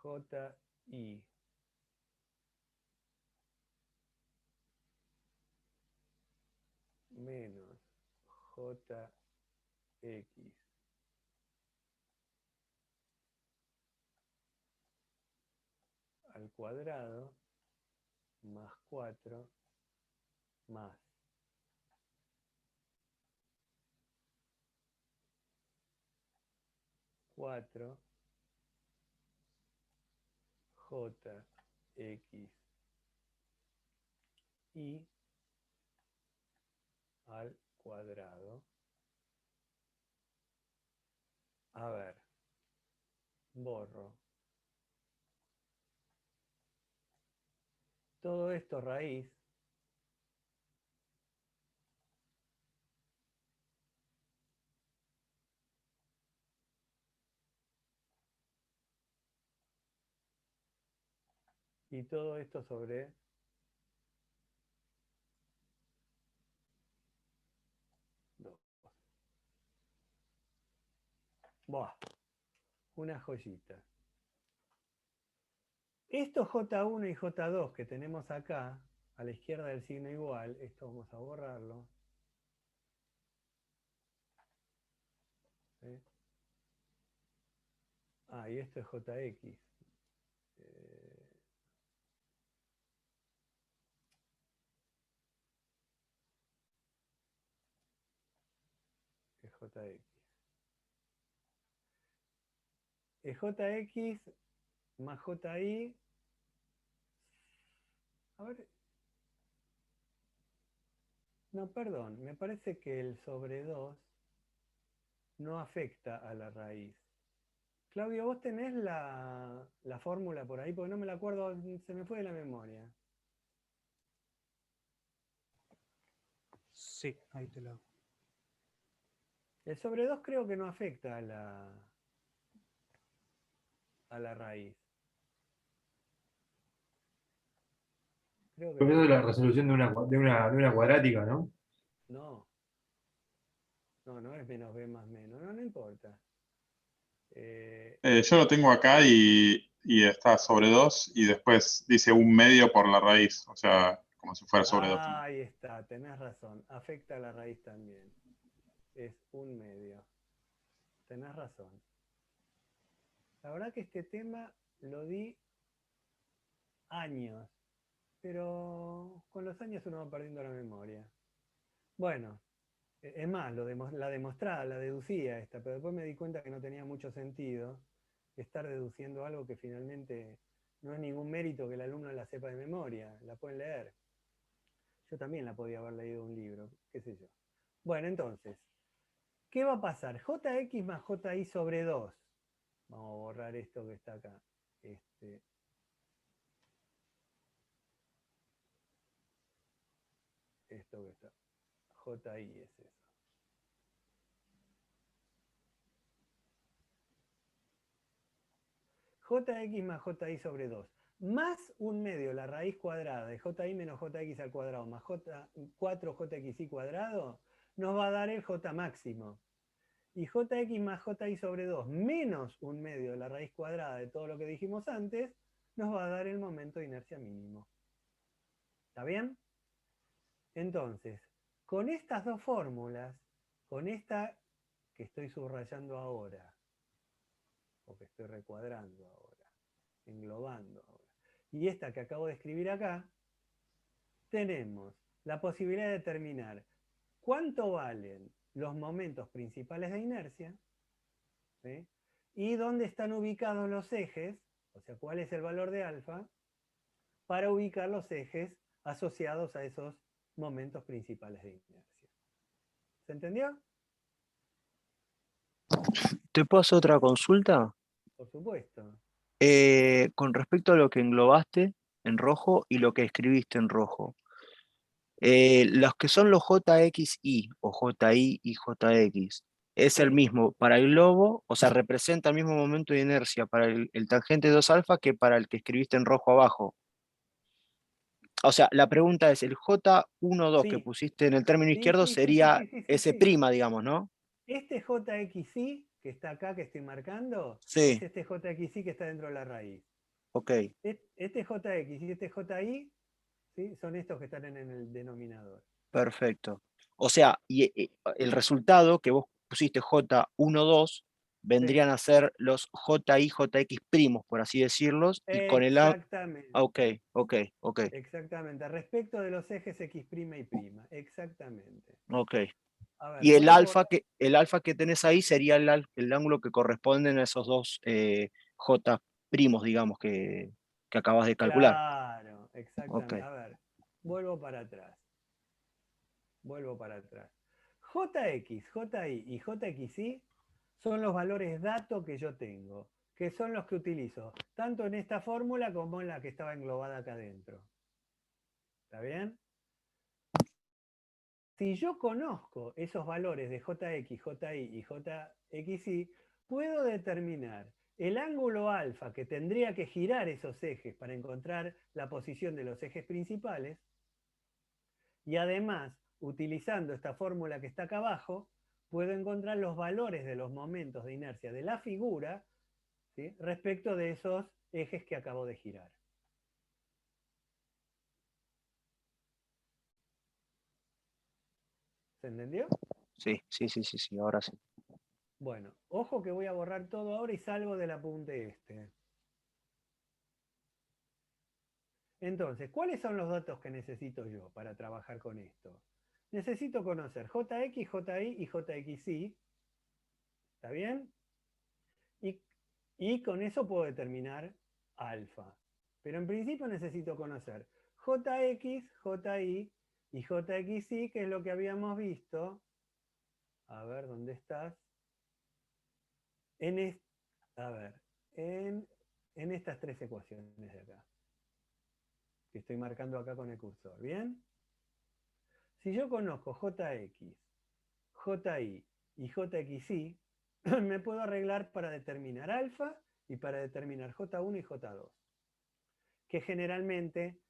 JI menos JX al cuadrado más 4 más 4 JX y al cuadrado. A ver, borro. Todo esto raíz. Y todo esto sobre 2. Buah, una joyita. Estos J1 y J2 que tenemos acá, a la izquierda del signo igual, esto vamos a borrarlo. ¿Sí? Ah, y esto es JX. Es JX. Es JX más JI. A ver. No, perdón. Me parece que el sobre 2 no afecta a la raíz. Claudio, ¿vos tenés la fórmula por ahí? Porque no me la acuerdo, se me fue de la memoria. Sí, ahí te lo... El sobre 2 creo que no afecta a la raíz. Creo que Pero no eso es la afecta. resolución de una cuadrática, ¿no? No. No es menos b más menos. No importa. Yo lo tengo acá y está sobre 2 y después dice 1/2 por la raíz, o sea, como si fuera sobre 2. Ahí está, tenés razón. Afecta a la raíz también. Es 1/2. Tenés razón. La verdad que este tema lo di años, pero con los años uno va perdiendo la memoria. Bueno, es más, la demostraba, la deducía esta, pero después me di cuenta que no tenía mucho sentido estar deduciendo algo que finalmente no es ningún mérito que el alumno la sepa de memoria, la pueden leer. Yo también la podía haber leído en un libro, qué sé yo. Bueno, entonces, ¿qué va a pasar? JX más JI sobre 2. Vamos a borrar esto que está acá. Esto que está. JI es eso. JX más JI sobre 2. Más 1/2 la raíz cuadrada de JI menos JX al cuadrado más 4JXI cuadrado nos va a dar el J máximo. Y JX más JI sobre 2 menos 1/2 la raíz cuadrada de todo lo que dijimos antes nos va a dar el momento de inercia mínimo. ¿Está bien? Entonces, con estas dos fórmulas, con esta que estoy subrayando ahora, o que estoy recuadrando ahora, englobando ahora, y esta que acabo de escribir acá, tenemos la posibilidad de determinar cuánto valen los momentos principales de inercia, ¿sí? Y dónde están ubicados los ejes, o sea, cuál es el valor de alfa, para ubicar los ejes asociados a esos momentos principales de inercia. ¿Se entendió? ¿Te puedo hacer otra consulta? Por supuesto. Con respecto a lo que englobaste en rojo y lo que escribiste en rojo. Los que son los JXI o JI y JX, ¿es el Sí. mismo para el globo? O sea, representa el mismo momento de inercia para el tangente 2 alfa que para el que escribiste en rojo abajo. O sea, la pregunta es, el J12 que Sí. pusiste en el término Sí, izquierdo sí, sí, sí, sería sí, sí, sí, S', sí. digamos, ¿no? Este JXI que está acá, que estoy marcando, Sí, es este JXI que está dentro de la raíz. ok, Este JX y este JI, ¿sí? Son estos que están en el denominador. perfecto. O sea, y el resultado que vos pusiste J12 Sí. vendrían a ser los JI, JX primos, por así decirlos, y con el A... Exactamente. Ok, ok, ok, Exactamente. Respecto de los ejes X' y prima. Exactamente. ok. A ver, Y voy a borrar. el alfa que tenés ahí sería el ángulo que corresponden a esos dos J primos, digamos, que acabas de calcular. Claro, Ok, exactamente. A ver, vuelvo para atrás. Vuelvo para atrás. JX, JI y JXI son los valores datos que yo tengo, que son los que utilizo, tanto en esta fórmula como en la que estaba englobada acá adentro. ¿Está bien? Si yo conozco esos valores de JX, JI y JXI, puedo determinar el ángulo alfa que tendría que girar esos ejes para encontrar la posición de los ejes principales, y además, utilizando esta fórmula que está acá abajo, puedo encontrar los valores de los momentos de inercia de la figura, ¿sí? Respecto de esos ejes que acabo de girar. ¿Se entendió? sí, sí, sí, sí, sí, ahora sí. Bueno, ojo que voy a borrar todo ahora y salgo del apunte este. Entonces, ¿cuáles son los datos que necesito yo para trabajar con esto? Necesito conocer JX, JI y JXI. ¿Está bien? Y con eso puedo determinar alfa. Pero en principio necesito conocer JX, JI y JXI, que es lo que habíamos visto. A ver, ¿dónde estás? A ver, en estas tres ecuaciones de acá, que estoy marcando acá con el cursor. ¿Bien? Si yo conozco JX, JI y JXI, me puedo arreglar para determinar alfa y para determinar J1 y J2, que generalmente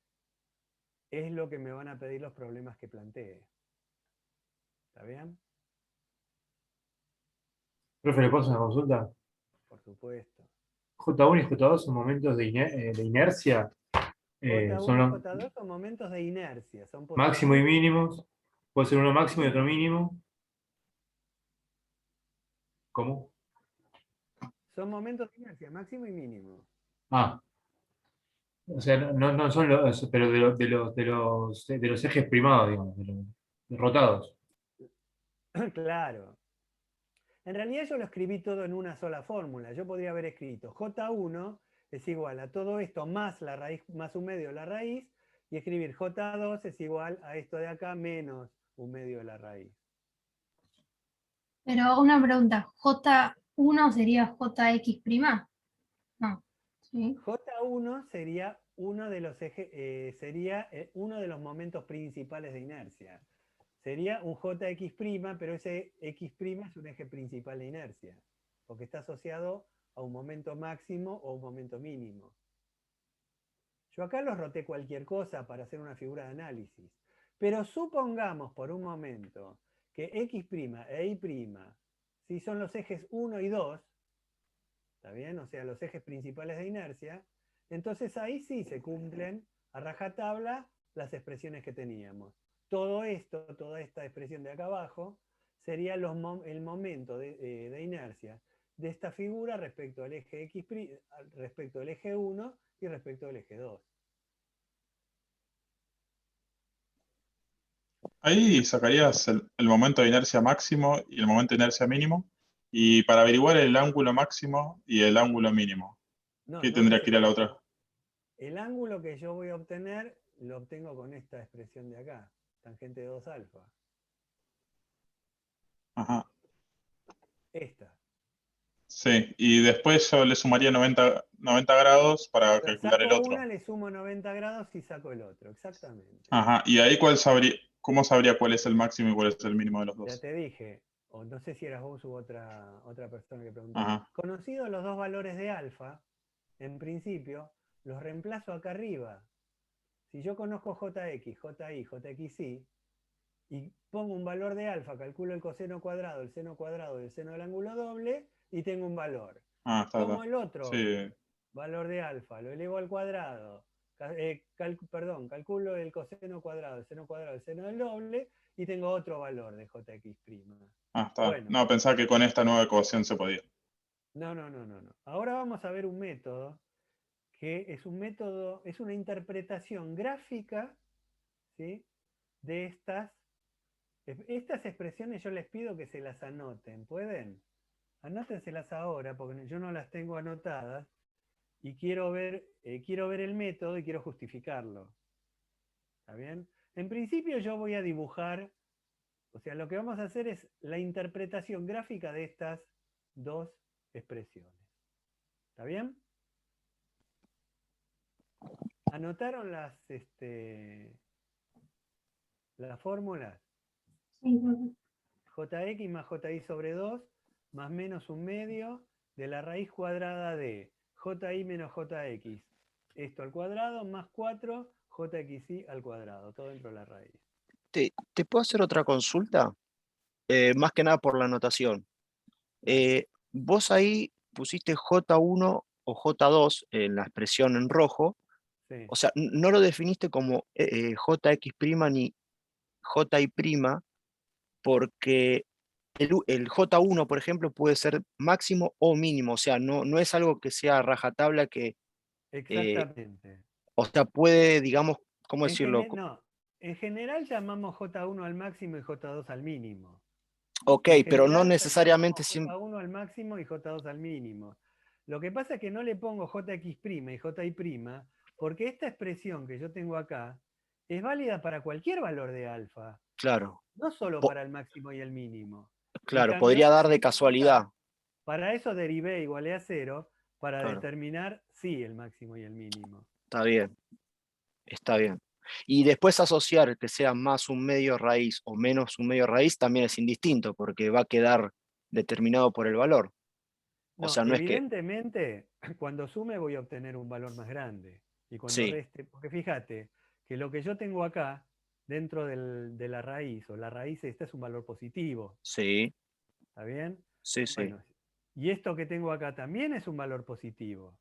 es lo que me van a pedir los problemas que plantee. ¿Está bien? Profe, ¿le paso una consulta? Por supuesto. J1 y J2 son momentos de inercia. Son J1 y los J2 son momentos de inercia, son máximos y posiciones. mínimos. Puede ser uno máximo y otro mínimo. ¿Cómo? Son momentos de inercia, máximo y mínimo. Ah, o sea, no son los, pero de los ejes primados, digamos, de rotados. Claro. En realidad yo lo escribí todo en una sola fórmula. Yo podría haber escrito J1 es igual a todo esto más la raíz, más un medio de la raíz, y escribir J2 es igual a esto de acá menos un medio de la raíz. Pero una pregunta, ¿J1 sería JX'? No. ¿Sí? J1 sería uno de los ejes, sería uno de los momentos principales de inercia. Sería un JX', pero ese X' es un eje principal de inercia, porque está asociado a un momento máximo o un momento mínimo. Yo acá los roté cualquier cosa para hacer una figura de análisis, pero supongamos por un momento que X' e Y si son los ejes 1 y 2, ¿está bien? O sea, los ejes principales de inercia, entonces ahí sí se cumplen a rajatabla las expresiones que teníamos. Todo esto, toda esta expresión de acá abajo, sería el momento de inercia de esta figura respecto al eje X, respecto al eje 1 y respecto al eje 2. Ahí sacarías el momento de inercia máximo y el momento de inercia mínimo. Y para averiguar el ángulo máximo y el ángulo mínimo, No, ¿qué no tendría que ir a la otra? El ángulo que yo voy a obtener lo obtengo con esta expresión de acá, tangente de 2 alfa. Ajá. Esta. Sí, y después yo le sumaría 90 grados para O sea, calcular el saco otro. una, le sumo 90 grados y saco el otro, exactamente. Ajá, y ahí ¿cómo sabría cuál es el máximo y cuál es el mínimo de los Ya dos? te dije, o no sé si eras vos u otra persona que preguntó. Ajá. Conocidos los dos valores de alfa, en principio, los reemplazo acá arriba. Si yo conozco JX, JI, JXY, y pongo un valor de alfa, calculo el coseno cuadrado, el seno cuadrado y el seno del ángulo doble, y tengo un valor. Tomo Está. el otro Sí. valor de alfa, lo elevo al cuadrado, calculo el coseno cuadrado, el seno cuadrado, el seno del doble, y tengo otro valor de JX'. Está. Bueno, No, pensaba que con esta nueva ecuación se podía. no. Ahora vamos a ver un método que es un método, es una interpretación gráfica, ¿sí?, de estas expresiones. Yo les pido que se las anoten. ¿Pueden? Anótenselas ahora, porque yo no las tengo anotadas y quiero ver el método y quiero justificarlo. ¿Está bien? En principio yo voy a dibujar, o sea, lo que vamos a hacer es la interpretación gráfica de estas dos expresiones. ¿Está bien? ¿Anotaron las fórmulas? Sí, profe. JX más JI sobre 2 más menos un medio de la raíz cuadrada de JI menos JX. Esto al cuadrado más 4 JXI al cuadrado, todo dentro de la raíz. ¿Te puedo hacer otra consulta? Más que nada por la anotación. Vos ahí pusiste J1 o J2 en la expresión en rojo. Sí. O sea, no lo definiste como JX' ni JI', porque el J1, por ejemplo, puede ser máximo o mínimo. O sea, no es algo que sea rajatabla que, Exactamente. o sea, puede, digamos, ¿cómo En, decirlo? no, en general llamamos J1 al máximo y J2 al mínimo. Ok, En pero no general necesariamente llamamos J1 al máximo y J2 al mínimo. Lo que pasa es que no le pongo JX' y JI', porque esta expresión que yo tengo acá es válida para cualquier valor de alfa, Claro, no solo para el máximo y el mínimo. En claro, cambio, podría esta dar de que tengo casualidad. acá, para eso derivé igual a 0, para Claro, determinar sí el máximo y el mínimo. está bien, está bien. Y después asociar que sea más un medio raíz o menos un medio raíz también es indistinto, porque va a quedar determinado por el valor. O No, sea, no es que... evidentemente, cuando sume voy a obtener un valor más grande. Y cuando Sí, reste, porque fíjate que lo que yo tengo acá, dentro de la raíz, o la raíz esta es un valor positivo. sí, ¿Está bien? sí, sí. Bueno, y esto que tengo acá también es un valor positivo.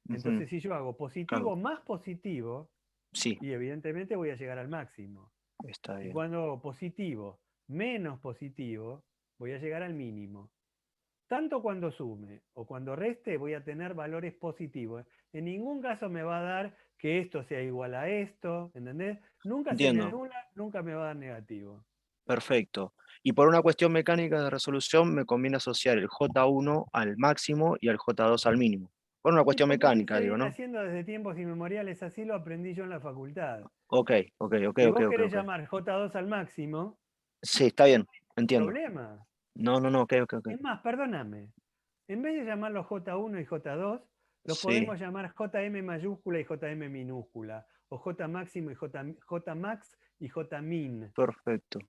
Ujú, Entonces, si yo hago positivo claro, más positivo, sí, y evidentemente voy a llegar al máximo. está Y bien. cuando hago positivo menos positivo, voy a llegar al mínimo. Tanto cuando sume o cuando reste voy a tener valores positivos. En ningún caso me va a dar que esto sea igual a esto, ¿entendés? Nunca se me Entiendo, anula, nunca me va a dar negativo. perfecto. Y por una cuestión mecánica de resolución me conviene asociar el J1 al máximo y el J2 al mínimo. Por una Sí, cuestión porque así mecánica, se digo, viene ¿no? haciendo desde tiempos inmemoriales, así lo aprendí yo en la facultad. Ok, ok, ok, Si ok, vos ok, querés ok. llamar J2 al máximo, Sí, está bien, entiendo. problema. No, ok, ok, ok. Es más, perdóname, en vez de llamarlos J1 y J2, los Sí, podemos llamar JM mayúscula y JM minúscula, o J máximo y J max y J min. perfecto.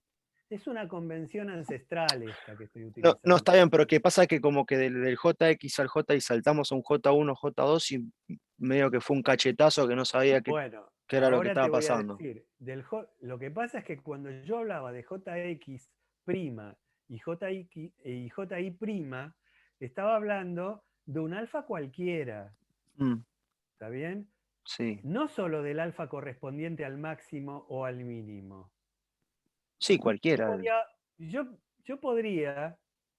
Es una convención ancestral esta que estoy No, utilizando. está bien, pero ¿qué pasa? Que como que del JX al J y saltamos a un J1, J2 y medio que fue un cachetazo que no sabía qué Bueno, era lo que ahora te estaba voy a pasando. decir, lo que pasa es que cuando yo hablaba de JX' y JI', estaba hablando de un alfa cualquiera, Mm, ¿está bien? sí, No solo del alfa correspondiente al máximo o al mínimo. sí, cualquiera. Yo, yo podría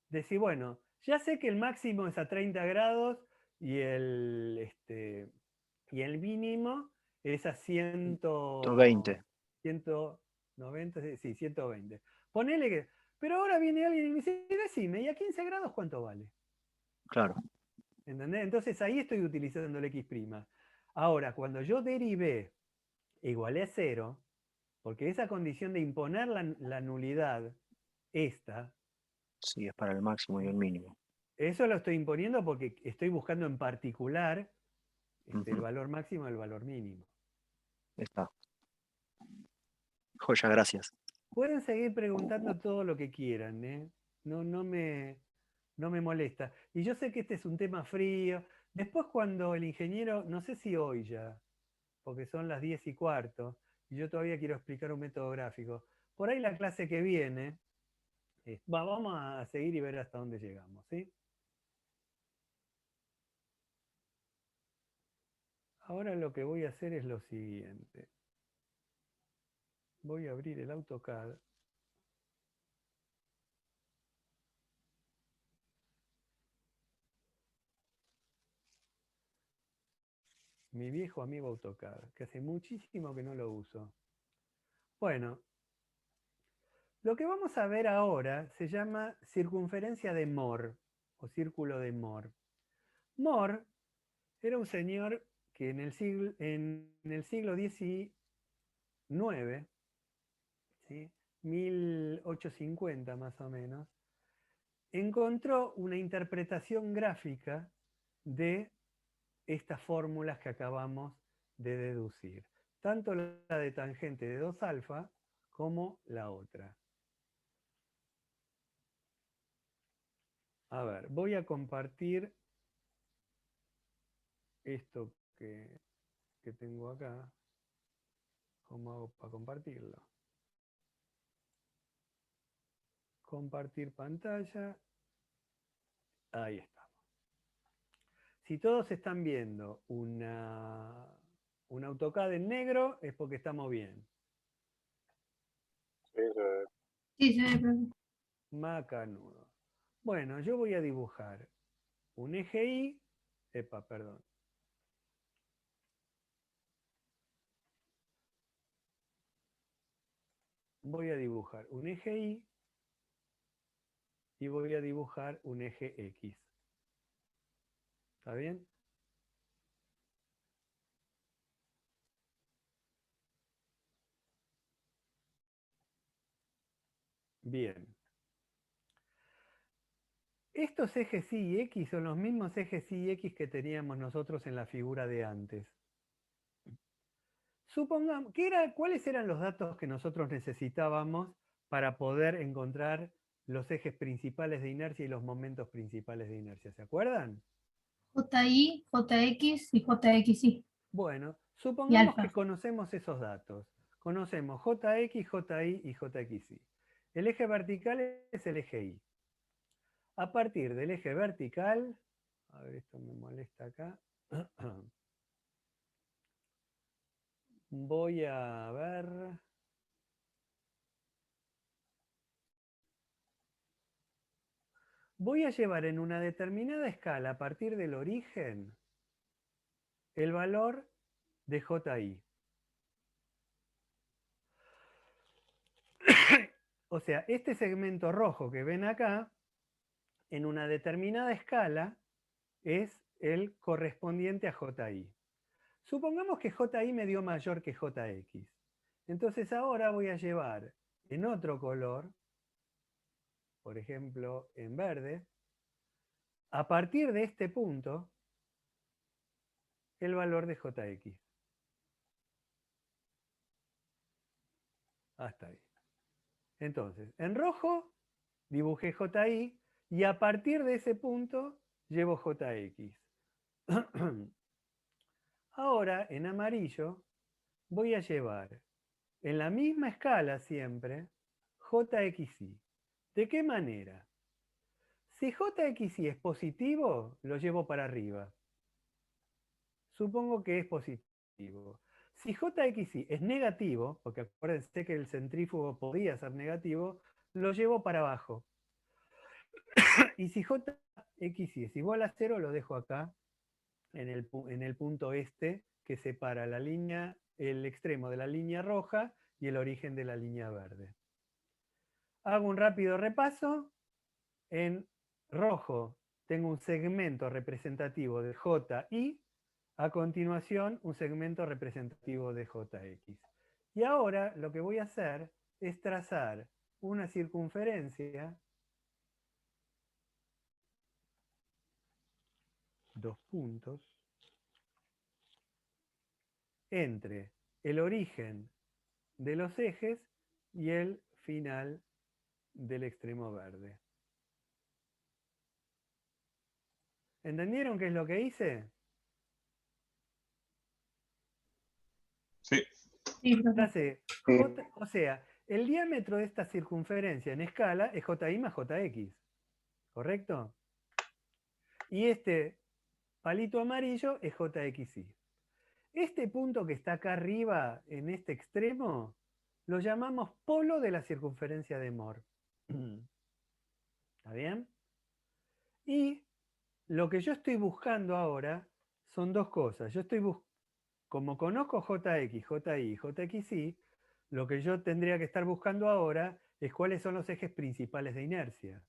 decir, bueno, ya sé que el máximo es a 30 grados y el mínimo es a 120. 190, sí, 120. Ponele que, pero ahora viene alguien y me dice, decime, ¿y a 15 grados cuánto vale? Claro. ¿Entendés? Entonces ahí estoy utilizando el X'. Ahora, cuando yo derivé igual a 0, porque esa condición de imponer la nulidad, esta, Sí, es para el máximo y el mínimo. eso lo estoy imponiendo porque estoy buscando en particular el Ujú. valor máximo y el valor mínimo. Está. Joya, gracias. Pueden seguir preguntando todo lo que quieran, ¿eh? No me molesta. Y yo sé que este es un tema frío. Después cuando el ingeniero, no sé si hoy ya, porque son las 10:15, y yo todavía quiero explicar un método gráfico. Por ahí la clase que viene, vamos a seguir y ver hasta dónde llegamos, ¿sí? Ahora lo que voy a hacer es lo siguiente. Voy a abrir el AutoCAD. Mi viejo amigo AutoCAD, que hace muchísimo que no lo uso. Bueno, lo que vamos a ver ahora se llama circunferencia de Moore, o círculo de Moore. Moore era un señor que en el siglo XIX, ¿sí? 1850 más o menos, encontró una interpretación gráfica de estas fórmulas que acabamos de deducir. Tanto la de tangente de 2 alfa como la otra. A ver, voy a compartir esto que tengo acá. ¿Cómo hago para compartirlo? Compartir pantalla. Ahí estamos. Si todos están viendo un AutoCAD en negro, es porque estamos bien. Sí, se ve. Sí, se ve, profe. Macanudo. Bueno, yo voy a dibujar un eje Y. Perdón. Voy a dibujar un eje Y voy a dibujar un eje X. ¿Está bien? Bien. Estos ejes Y y X son los mismos ejes Y y X que teníamos nosotros en la figura de antes. Supongamos, ¿cuáles eran los datos que nosotros necesitábamos para poder encontrar los ejes principales de inercia y los momentos principales de inercia? ¿Se acuerdan? JI, JX y JXY. Bueno, Y supongamos alfa. que conocemos esos datos. Conocemos JX, JI y JXY. El eje vertical es el eje Y. A partir del eje vertical, a ver, esto me molesta acá. Voy a ver. Voy a llevar en una determinada escala, a partir del origen, el valor de JI. O sea, este segmento rojo que ven acá, en una determinada escala, es el correspondiente a JI. Supongamos que JI me dio mayor que JX. Entonces ahora voy a llevar en otro color, por ejemplo en verde, a partir de este punto, el valor de JX. Hasta ahí. Entonces, en rojo dibujé JI y a partir de ese punto llevo JX. Ahora, en amarillo, voy a llevar en la misma escala siempre JXY. ¿De qué manera? Si JXY es positivo, lo llevo para arriba. Supongo que es positivo. Si JXY es negativo, porque acuérdense que el centrífugo podía ser negativo, lo llevo para abajo. Y si JXY es igual a 0, lo dejo acá, en el punto este, que separa el extremo de la línea roja y el origen de la línea verde. Hago un rápido repaso. En rojo tengo un segmento representativo de JY, a continuación un segmento representativo de JX. Y ahora lo que voy a hacer es trazar una circunferencia, dos puntos, entre el origen de los ejes y el final del extremo verde. ¿Entendieron qué es lo que hice? Sí. Sí, profe. Tracé o sea, el diámetro de esta circunferencia en escala es JY más JX, ¿correcto? Y este palito amarillo es JXY. Este punto que está acá arriba, en este extremo, lo llamamos polo de la circunferencia de Moore. ¿Está bien? Y lo que yo estoy buscando ahora son dos cosas. Yo estoy como conozco JX, JY, JXY, lo que yo tendría que estar buscando ahora es cuáles son los ejes principales de inercia.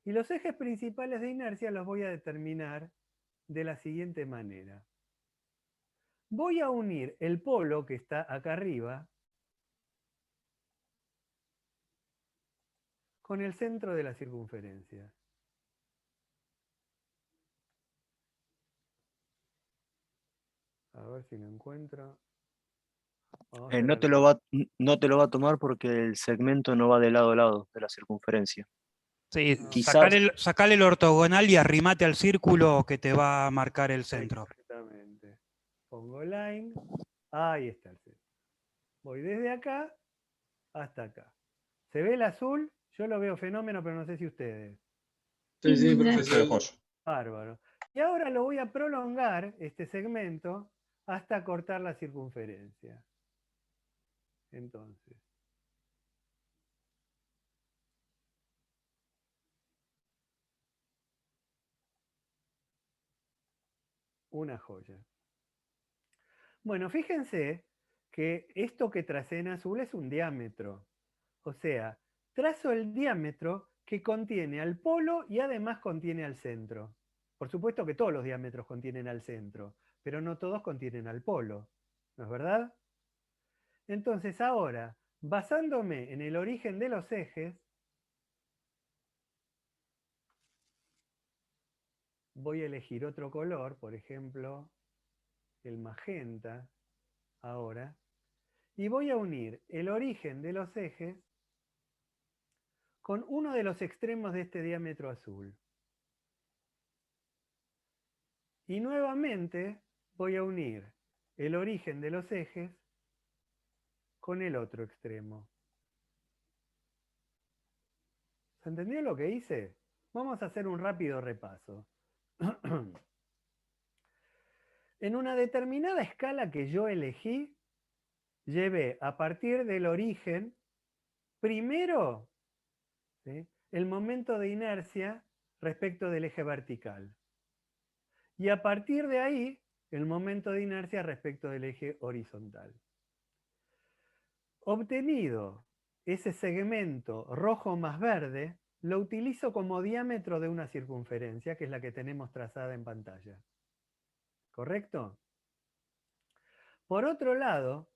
Y los ejes principales de inercia los voy a determinar de la siguiente manera. Voy a unir el polo que está acá arriba con el centro de la circunferencia. A ver si lo encuentro. Vamos a No ver te lo va a tomar porque el segmento no va de lado a lado de la circunferencia. Sí, Quizás, sacale el ortogonal y arrimate al círculo que te va a marcar el centro. Exactamente. Pongo line. Ahí está el centro. Voy desde acá hasta acá. ¿Se ve el azul? Yo lo veo fenómeno, pero no sé si ustedes. Sí, sí, Ese de profesor. joya. Bárbaro. Y ahora lo voy a prolongar, este segmento, hasta cortar la circunferencia. Entonces. Una joya. Bueno, fíjense que esto que tracé en azul es un diámetro. O sea, trazo el diámetro que contiene al polo y además contiene al centro. Por supuesto que todos los diámetros contienen al centro, pero no todos contienen al polo. ¿No es verdad? Entonces ahora, basándome en el origen de los ejes, voy a elegir otro color, por ejemplo, el magenta, ahora, y voy a unir el origen de los ejes con uno de los extremos de este diámetro azul. Y nuevamente voy a unir el origen de los ejes con el otro extremo. ¿Se entendió lo que hice? Vamos a hacer un rápido repaso. En una determinada escala que yo elegí, llevé a partir del origen, primero, ¿sí?, el momento de inercia respecto del eje vertical. Y a partir de ahí, el momento de inercia respecto del eje horizontal. Obtenido ese segmento rojo más verde, lo utilizo como diámetro de una circunferencia, que es la que tenemos trazada en pantalla. ¿Correcto? Por otro lado,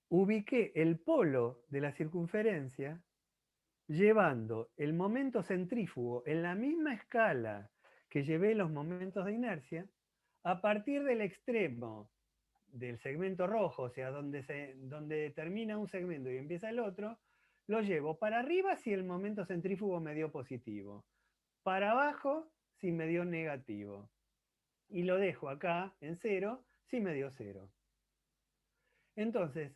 ubiqué el polo de la circunferencia llevando el momento centrífugo en la misma escala que llevé los momentos de inercia, a partir del extremo del segmento rojo, o sea, donde termina un segmento y empieza el otro, lo llevo para arriba si el momento centrífugo me dio positivo, para abajo si me dio negativo, y lo dejo acá en 0 si me dio 0. Entonces,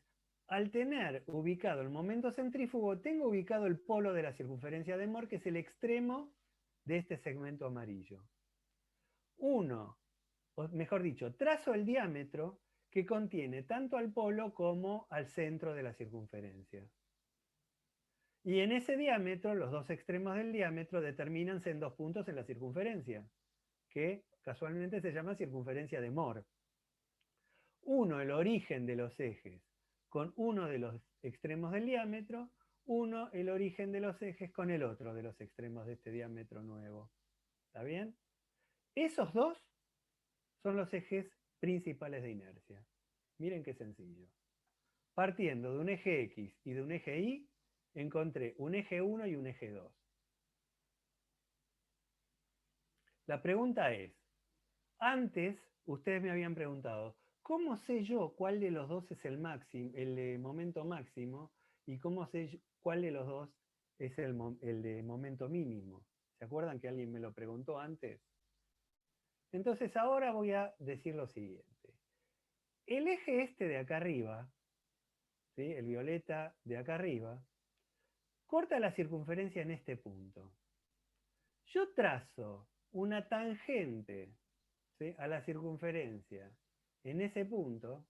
al tener ubicado el momento centrífugo, tengo ubicado el polo de la circunferencia de Moore, que es el extremo de este segmento amarillo. Uno, o mejor dicho, trazo el diámetro que contiene tanto al polo como al centro de la circunferencia. Y en ese diámetro, los dos extremos del diámetro determinanse en 2 puntos en la circunferencia, que casualmente se llama circunferencia de Mohr. Uno, el origen de los ejes con uno de los extremos del diámetro, uno, el origen de los ejes con el otro de los extremos de este diámetro nuevo. ¿Está bien? Esos dos son los ejes principales de inercia. Miren qué sencillo. Partiendo de un eje X y de un eje Y, encontré un eje 1 y un eje 2. La pregunta es, antes ustedes me habían preguntado, ¿cómo sé yo cuál de los dos es el máximo, el momento máximo, y cómo sé cuál de los dos es el de momento mínimo? ¿Se acuerdan que alguien me lo preguntó antes? Entonces ahora voy a decir lo siguiente. El eje este de acá arriba, ¿sí? El violeta de acá arriba, corta la circunferencia en este punto. Yo trazo una tangente, ¿sí?, a la circunferencia en ese punto.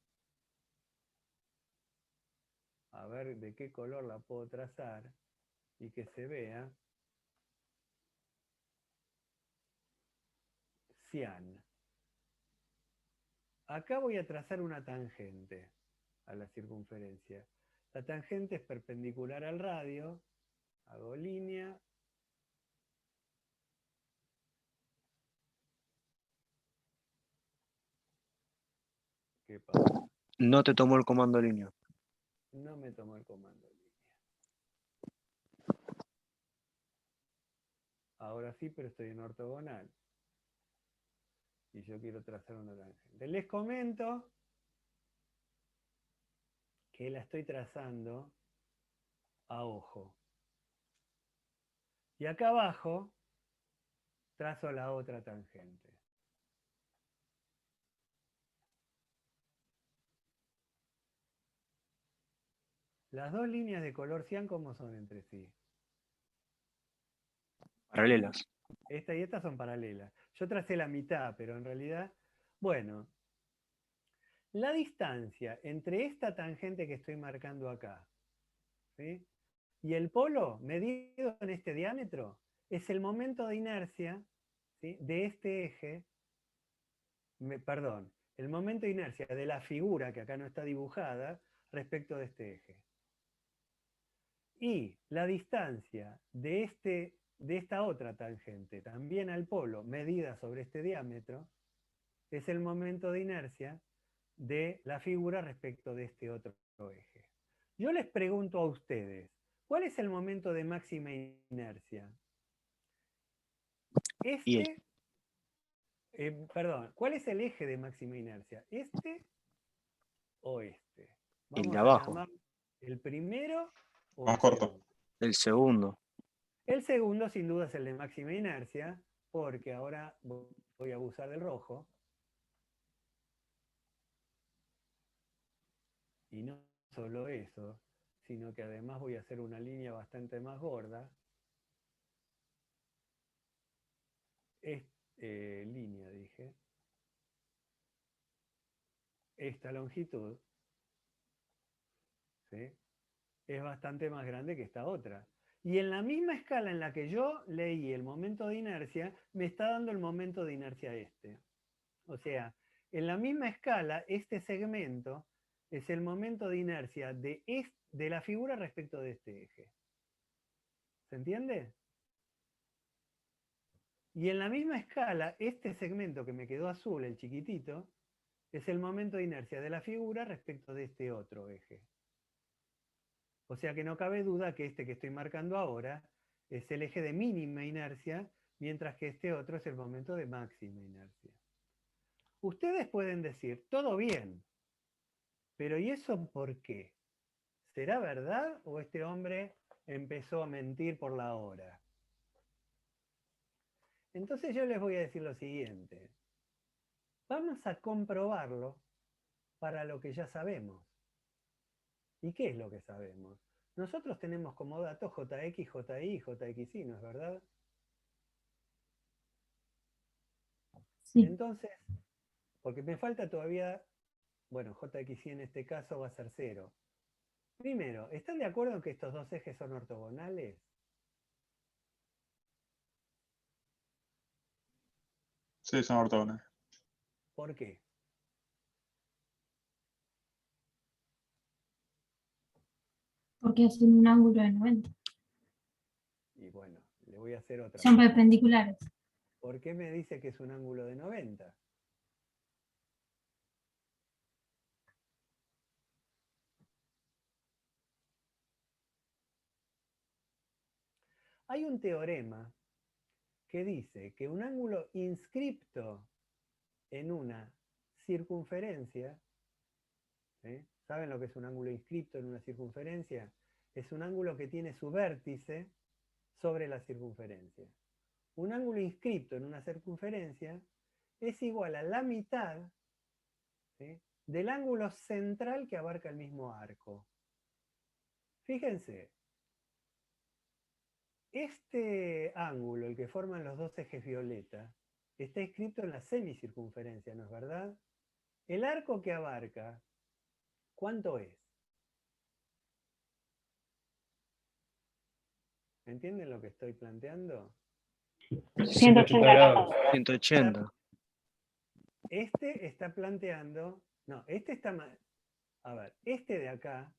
A ver de qué color la puedo trazar y que se vea. Cian. Acá voy a trazar una tangente a la circunferencia. La tangente es perpendicular al radio. Hago línea. ¿Qué pasa? No te tomó el comando línea. No me tomó el comando línea. Ahora sí, pero estoy en ortogonal. Y yo quiero trazar una tangente. Les comento que la estoy trazando a ojo. Y acá abajo trazo la otra tangente. Las dos líneas de color cian, ¿cómo son entre sí? Paralelas. Esta y esta son paralelas. Yo tracé la mitad, pero en realidad, bueno, la distancia entre esta tangente que estoy marcando acá, ¿sí?, y el polo medido en este diámetro es el momento de inercia, ¿sí?, de este eje, perdón, el momento de inercia de la figura que acá no está dibujada respecto de este eje. Y la distancia de esta otra tangente, también al polo, medida sobre este diámetro, es el momento de inercia de la figura respecto de este otro eje. Yo les pregunto a ustedes, ¿cuál es el momento de máxima inercia? Perdón, ¿cuál es el eje de máxima inercia? ¿Este o este? El Vamos de a abajo. llamar el primero o Más el corto. segundo. El segundo. El segundo, sin duda, es el de máxima inercia, porque ahora voy a abusar del rojo. Y no solo eso, sino que además voy a hacer una línea bastante más gorda. Línea, dije. Esta longitud, ¿sí?, es bastante más grande que esta otra. Y en la misma escala en la que yo leí el momento de inercia, me está dando el momento de inercia este. O sea, en la misma escala, este segmento es el momento de inercia de la figura respecto de este eje. ¿Se entiende? Y en la misma escala, este segmento que me quedó azul, el chiquitito, es el momento de inercia de la figura respecto de este otro eje. O sea que no cabe duda que este que estoy marcando ahora es el eje de mínima inercia, mientras que este otro es el momento de máxima inercia. Ustedes pueden decir, todo bien, pero ¿y eso por qué? ¿Será verdad o este hombre empezó a mentir por la hora? Entonces yo les voy a decir lo siguiente. Vamos a comprobarlo para lo que ya sabemos. ¿Y qué es lo que sabemos? Nosotros tenemos como datos JX, JY y JXY, ¿no es verdad? Sí. Entonces, porque me falta todavía, bueno, JXY en este caso va a ser 0. Primero, ¿están de acuerdo en que estos dos ejes son ortogonales? Sí, son ortogonales. ¿Por qué? Porque hacen un ángulo de 90. Y bueno, le voy a hacer otra. Son perpendiculares. ¿Por qué me dice que es un ángulo de 90? Hay un teorema que dice que un ángulo inscripto en una circunferencia, ¿sí? ¿Saben lo que es un ángulo inscripto en una circunferencia? Es un ángulo que tiene su vértice sobre la circunferencia. Un ángulo inscripto en una circunferencia es igual a la mitad, ¿sí?, del ángulo central que abarca el mismo arco. Fíjense, este ángulo, el que forman los dos ejes violeta, está inscrito en la semicircunferencia, ¿no es verdad? El arco que abarca, ¿cuánto es? ¿Entienden lo que estoy planteando? 180 grados. 180. Este está planteando, no, este está mal. A ver, este de acá,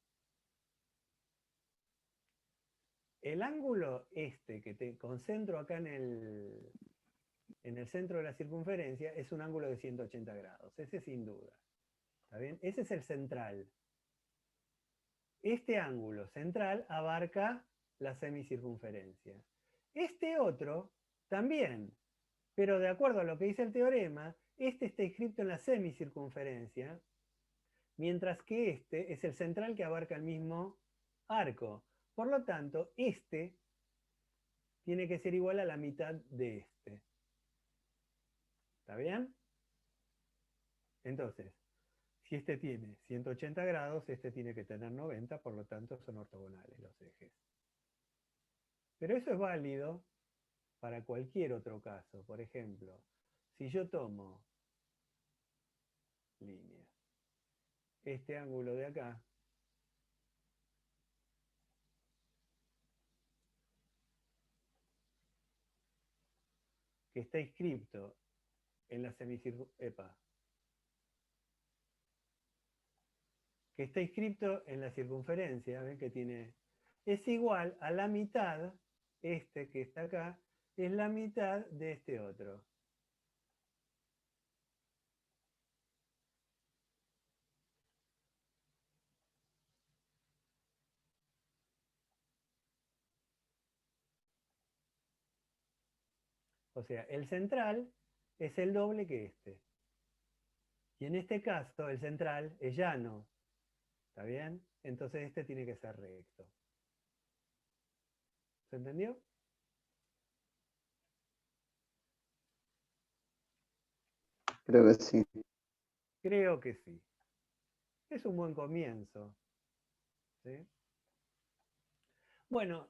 el ángulo este que te concentro acá en el centro de la circunferencia es un ángulo de 180 grados, ese sin duda. ¿Está bien? Ese es el central. Este ángulo central abarca la semicircunferencia. Este otro también, pero de acuerdo a lo que dice el teorema, este está inscrito en la semicircunferencia, mientras que este es el central que abarca el mismo arco. Por lo tanto, este tiene que ser igual a la mitad de este. ¿Está bien? Entonces, si este tiene 180 grados, este tiene que tener 90, por lo tanto son ortogonales los ejes. Pero eso es válido para cualquier otro caso. Por ejemplo, si yo tomo línea, este ángulo de acá, que está inscrito en la que está inscrito en la circunferencia, ¿ven que tiene? Es igual a la mitad, este que está acá, es la mitad de este otro. O sea, el central es el doble que este. Y en este caso, el central es llano. ¿Está bien? Entonces este tiene que ser recto. ¿Se entendió? Creo que sí. Creo que sí. Es un buen comienzo. ¿Sí? Bueno,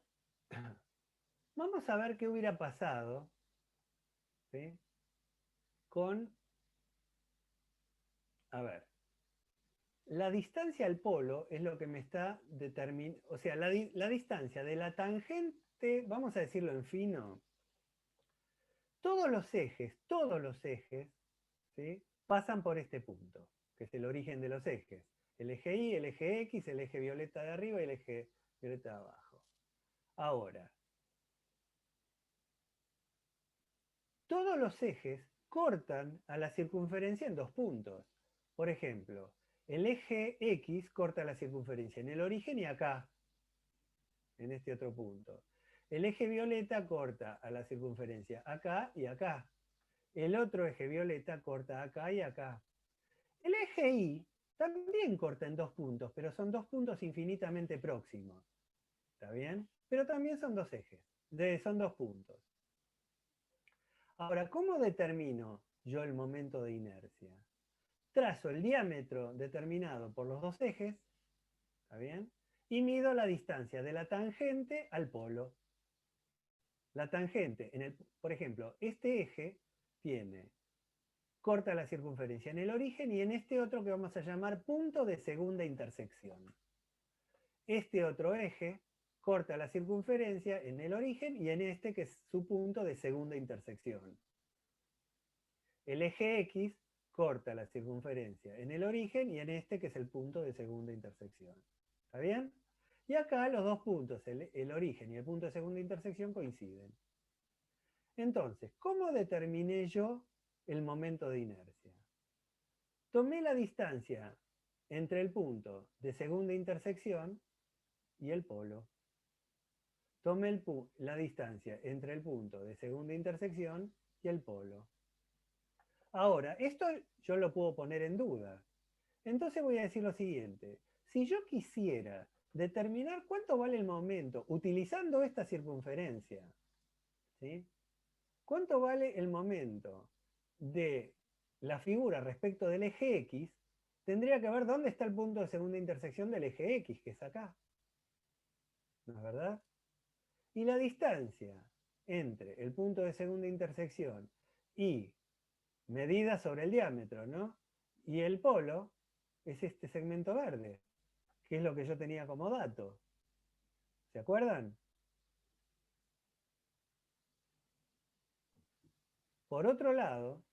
vamos a ver qué hubiera pasado, ¿sí?, con, a ver, la distancia al polo es lo que me está determinando, o sea, la distancia de la tangente, vamos a decirlo en fino, todos los ejes, ¿sí?, pasan por este punto, que es el origen de los ejes. El eje Y, el eje X, el eje violeta de arriba y el eje violeta de abajo. Ahora, todos los ejes cortan a la circunferencia en dos puntos. Por ejemplo, el eje X corta la circunferencia en el origen y acá, en este otro punto. El eje violeta corta a la circunferencia acá y acá. El otro eje violeta corta acá y acá. El eje Y también corta en dos puntos, pero son dos puntos infinitamente próximos. ¿Está bien? Pero también son dos ejes, son dos puntos. Ahora, ¿cómo determino yo el momento de inercia? Trazo el diámetro determinado por los dos ejes, ¿está bien?, y mido la distancia de la tangente al polo. La tangente, por ejemplo, este eje corta la circunferencia en el origen y en este otro que vamos a llamar punto de segunda intersección. este otro eje corta la circunferencia en el origen y en este que es su punto de segunda intersección. El eje X corta la circunferencia en el origen y en este que es el punto de segunda intersección. ¿Está bien? Y acá los dos puntos, el origen y el punto de segunda intersección, coinciden. Entonces, ¿cómo determiné yo el momento de inercia? Tomé la distancia entre el punto de segunda intersección y el polo. Tomé la distancia entre el punto de segunda intersección y el polo. Ahora, esto yo lo puedo poner en duda. Entonces voy a decir lo siguiente. Si yo quisiera determinar cuánto vale el momento utilizando esta circunferencia, ¿sí? ¿Cuánto vale el momento de la figura respecto del eje X? Tendría que ver dónde está el punto de segunda intersección del eje X, que es acá. ¿No es verdad? Y la distancia entre el punto de segunda intersección y medida sobre el diámetro, ¿no? Y el polo es este segmento verde, que es lo que yo tenía como dato. ¿Se acuerdan? Por otro lado,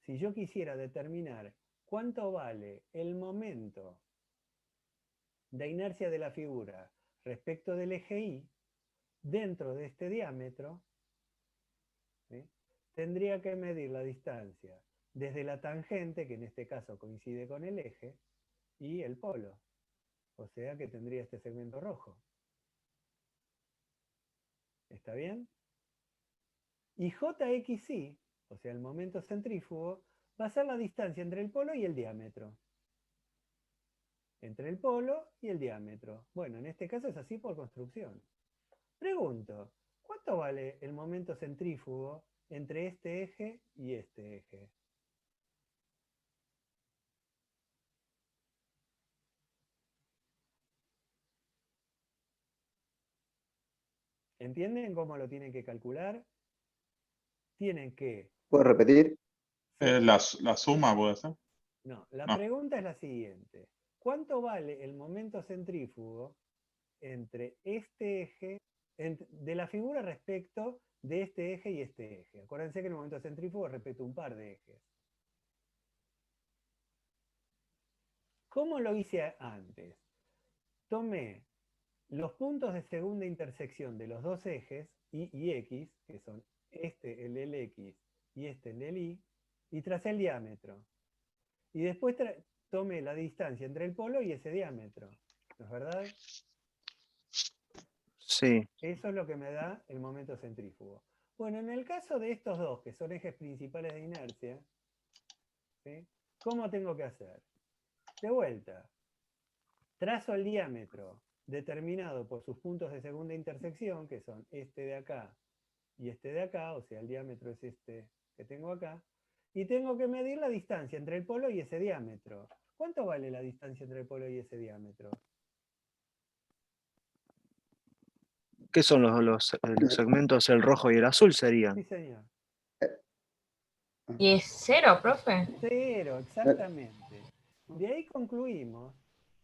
si yo quisiera determinar cuánto vale el momento de inercia de la figura respecto del eje Y dentro de este diámetro, ¿sí? Tendría que medir la distancia desde la tangente, que en este caso coincide con el eje, y el polo. O sea que tendría este segmento rojo. ¿Está bien? Y JXY, o sea, el momento centrífugo, va a ser la distancia entre el polo y el diámetro. Entre el polo y el diámetro. Bueno, en este caso es así por construcción. Pregunto, ¿cuánto vale el momento centrífugo entre este eje y este eje? ¿Entienden cómo lo tienen que calcular? Tienen que... ¿Puedo repetir? La suma puede ser. No, la No. pregunta es la siguiente. ¿Cuánto vale el momento centrífugo entre este eje, de la figura respecto de este eje y este eje? Acuérdense que el momento centrífugo respecto a un par de ejes. ¿Cómo lo hice antes? Tomé los puntos de segunda intersección de los dos ejes, Y y X, que son este el del X y este el del Y, y tracé el diámetro. Y después tomé la distancia entre el polo y ese diámetro. ¿No es verdad? Sí. Eso es lo que me da el momento centrífugo. Bueno, en el caso de estos dos, que son ejes principales de inercia, ¿sí? ¿Cómo tengo que hacer? De vuelta, trazo el diámetro determinado por sus puntos de segunda intersección, que son este de acá y este de acá, o sea, el diámetro es este que tengo acá, y tengo que medir la distancia entre el polo y ese diámetro. ¿Cuánto vale la distancia entre el polo y ese diámetro? ¿Qué son los segmentos? El rojo y el azul serían. Sí, señor. ¿Y es 0, profe? 0, exactamente. De ahí concluimos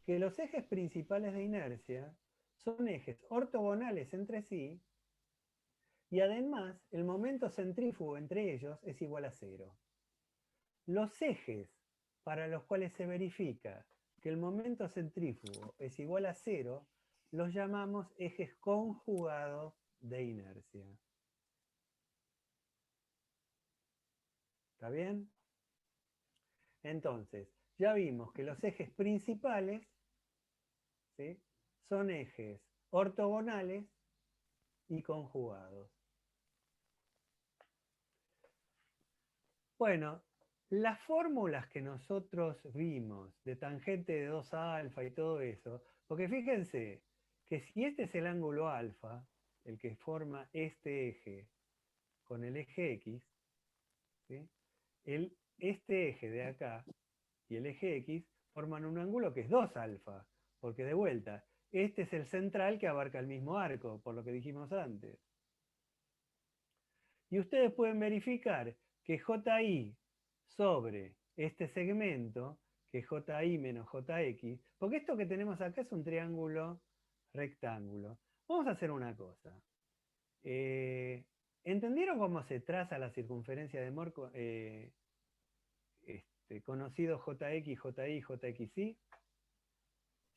que los ejes principales de inercia son ejes ortogonales entre sí y además el momento centrífugo entre ellos es igual a 0. Los ejes para los cuales se verifica que el momento centrífugo es igual a 0 los llamamos ejes conjugados de inercia. ¿Está bien? Entonces, ya vimos que los ejes principales, ¿sí?, son ejes ortogonales y conjugados. Bueno, las fórmulas que nosotros vimos de tangente de 2 alfa y todo eso, porque fíjense que si este es el ángulo alfa, el que forma este eje con el eje X, ¿sí?, este eje de acá y el eje X forman un ángulo que es 2 alfa, porque de vuelta, este es el central que abarca el mismo arco, por lo que dijimos antes. Y ustedes pueden verificar que JI sobre este segmento que JI menos JX, porque esto que tenemos acá es un triángulo rectángulo. Vamos a hacer una cosa. ¿Entendieron cómo se traza la circunferencia de Mohr conocido JX, JI, JXI?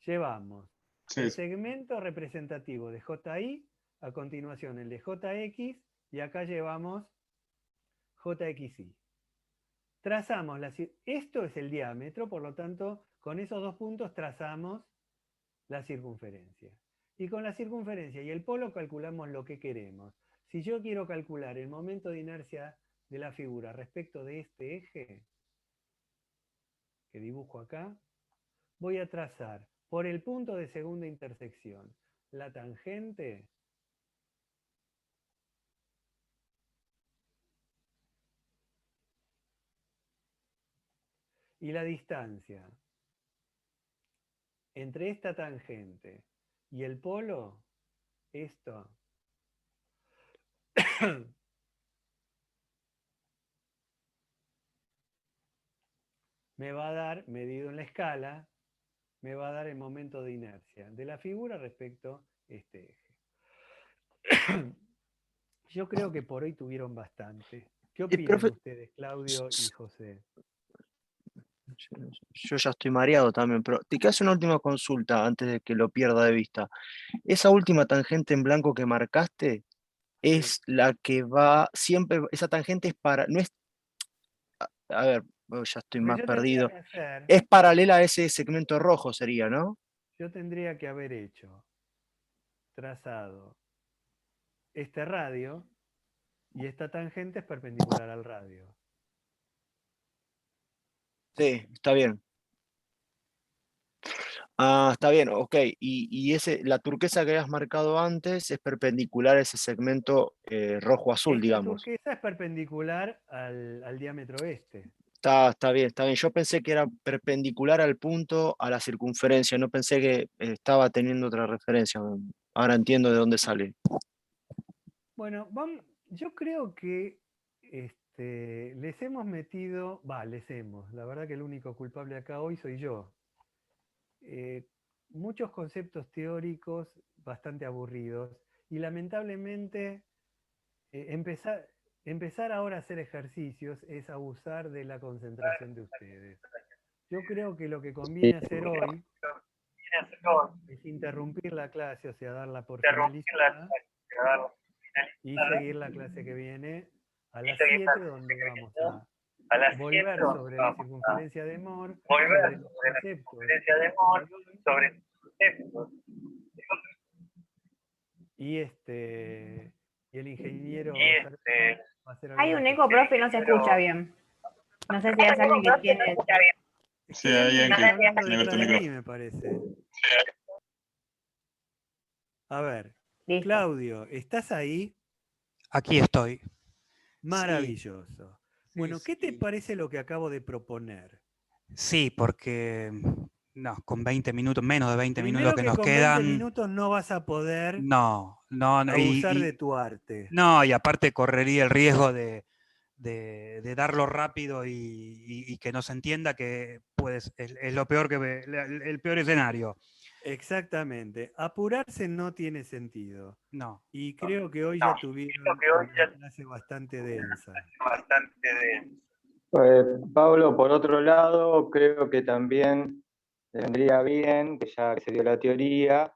Llevamos el segmento representativo de JI, a continuación el de JX, y acá llevamos JXI. Trazamos, esto es el diámetro, por lo tanto, con esos dos puntos trazamos la circunferencia. Y con la circunferencia y el polo calculamos lo que queremos. Si yo quiero calcular el momento de inercia de la figura respecto de este eje, que dibujo acá, voy a trazar por el punto de segunda intersección la tangente y la distancia entre esta tangente y el polo, esto me va a dar, medido en la escala, me va a dar el momento de inercia de la figura respecto a este eje. Yo creo que por hoy tuvieron bastante. ¿Qué opinan ustedes, Claudio y José? Yo ya estoy mareado también, pero te quedas una última consulta antes de que lo pierda de vista. Esa última tangente en blanco que marcaste es la que va siempre, esa tangente es para, no es, a ver, ya estoy más perdido. Es paralela a ese segmento rojo sería, ¿no? Yo tendría que haber hecho trazado este radio y esta tangente es perpendicular al radio. Sí, está bien. Ah, está bien, ok. Y la turquesa que habías marcado antes es perpendicular a ese segmento rojo-azul, digamos. La turquesa es perpendicular al diámetro este. Está bien, está bien. Yo pensé que era perpendicular al punto, a la circunferencia. No pensé que estaba teniendo otra referencia. Ahora entiendo de dónde sale. Bueno, yo creo que les hemos metido, la verdad que el único culpable acá hoy soy yo. Muchos conceptos teóricos bastante aburridos y lamentablemente empezar ahora a hacer ejercicios es abusar de la concentración de ustedes. Yo creo que lo que conviene hacer hoy es interrumpir la clase, o sea, darla por finalizada y seguir la clase que viene a las 7, donde vamos a volver sobre la circunferencia de Mohr, sobre los conceptos y el ingeniero va a hacer Hay un eco, profe, no se escucha bien. No sé si es alguien que tiene... Sí, hay alguien que hablando tiene detrás abierto el de mí, micrófono. me parece. A ver, Listo. Claudio, ¿estás ahí? Aquí estoy. Maravilloso. Bueno, ¿qué te parece lo que acabo de proponer? Sí, porque no, con 20 minutos, menos de 20 Primero minutos que nos con quedan. 20 minutos no vas a poder abusar de tu arte. No, y aparte correría el riesgo de darlo rápido y que no se entienda que es lo peor el peor escenario. Exactamente. Apurarse no tiene sentido. No. Y creo que hoy ya tuvieron una clase bastante densa. Pablo, por otro lado, creo que también vendría bien, que ya que se dio la teoría,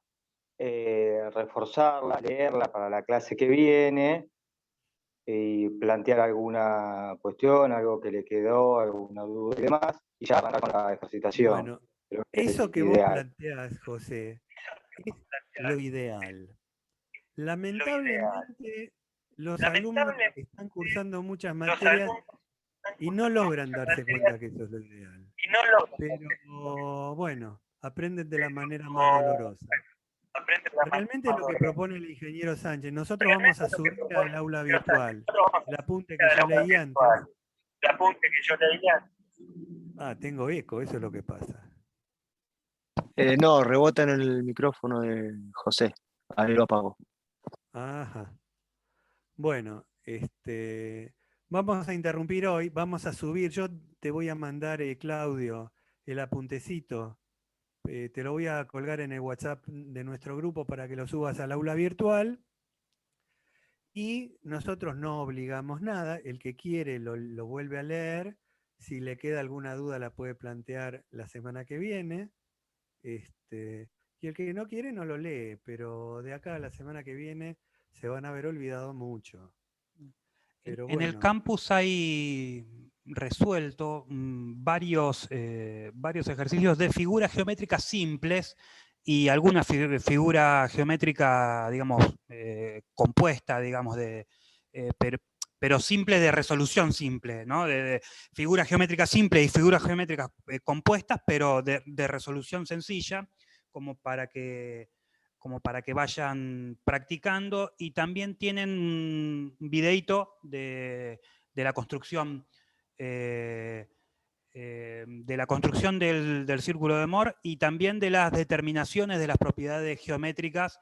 reforzarla, leerla para la clase que viene y plantear alguna cuestión, algo que le quedó, alguna duda y demás, y ya arrancar con la ejercitación. Bueno, eso que vos planteás, José, es lo ideal. Lamentablemente, los alumnos están cursando muchas materias y no logran darse cuenta que eso es lo ideal. Pero bueno, aprenden de la manera más dolorosa. Realmente es lo que propone el ingeniero Sánchez. Nosotros vamos a subir al aula virtual. El apunte que yo leí antes. Ah, tengo eco, eso es lo que pasa. No, rebota en el micrófono de José. Ahí lo apago. Ajá. Bueno, vamos a interrumpir hoy, vamos a subir. Yo te voy a mandar, Claudio, el apuntecito. Te lo voy a colgar en el WhatsApp de nuestro grupo para que lo subas al aula virtual. Y nosotros no obligamos nada. El que quiere lo vuelve a leer. Si le queda alguna duda la puede plantear la semana que viene. Y el que no quiere no lo lee, pero de acá a la semana que viene se van a haber olvidado mucho. Pero En el bueno. campus hay resuelto varios ejercicios de figuras geométricas simples y alguna figura geométrica, digamos, compuesta, digamos, pero simple de resolución simple, ¿no? De figuras geométricas simples y figuras geométricas compuestas, pero de resolución sencilla, como para que vayan practicando, y también tienen un videíto de la construcción del círculo de Moore, y también de las determinaciones de las propiedades geométricas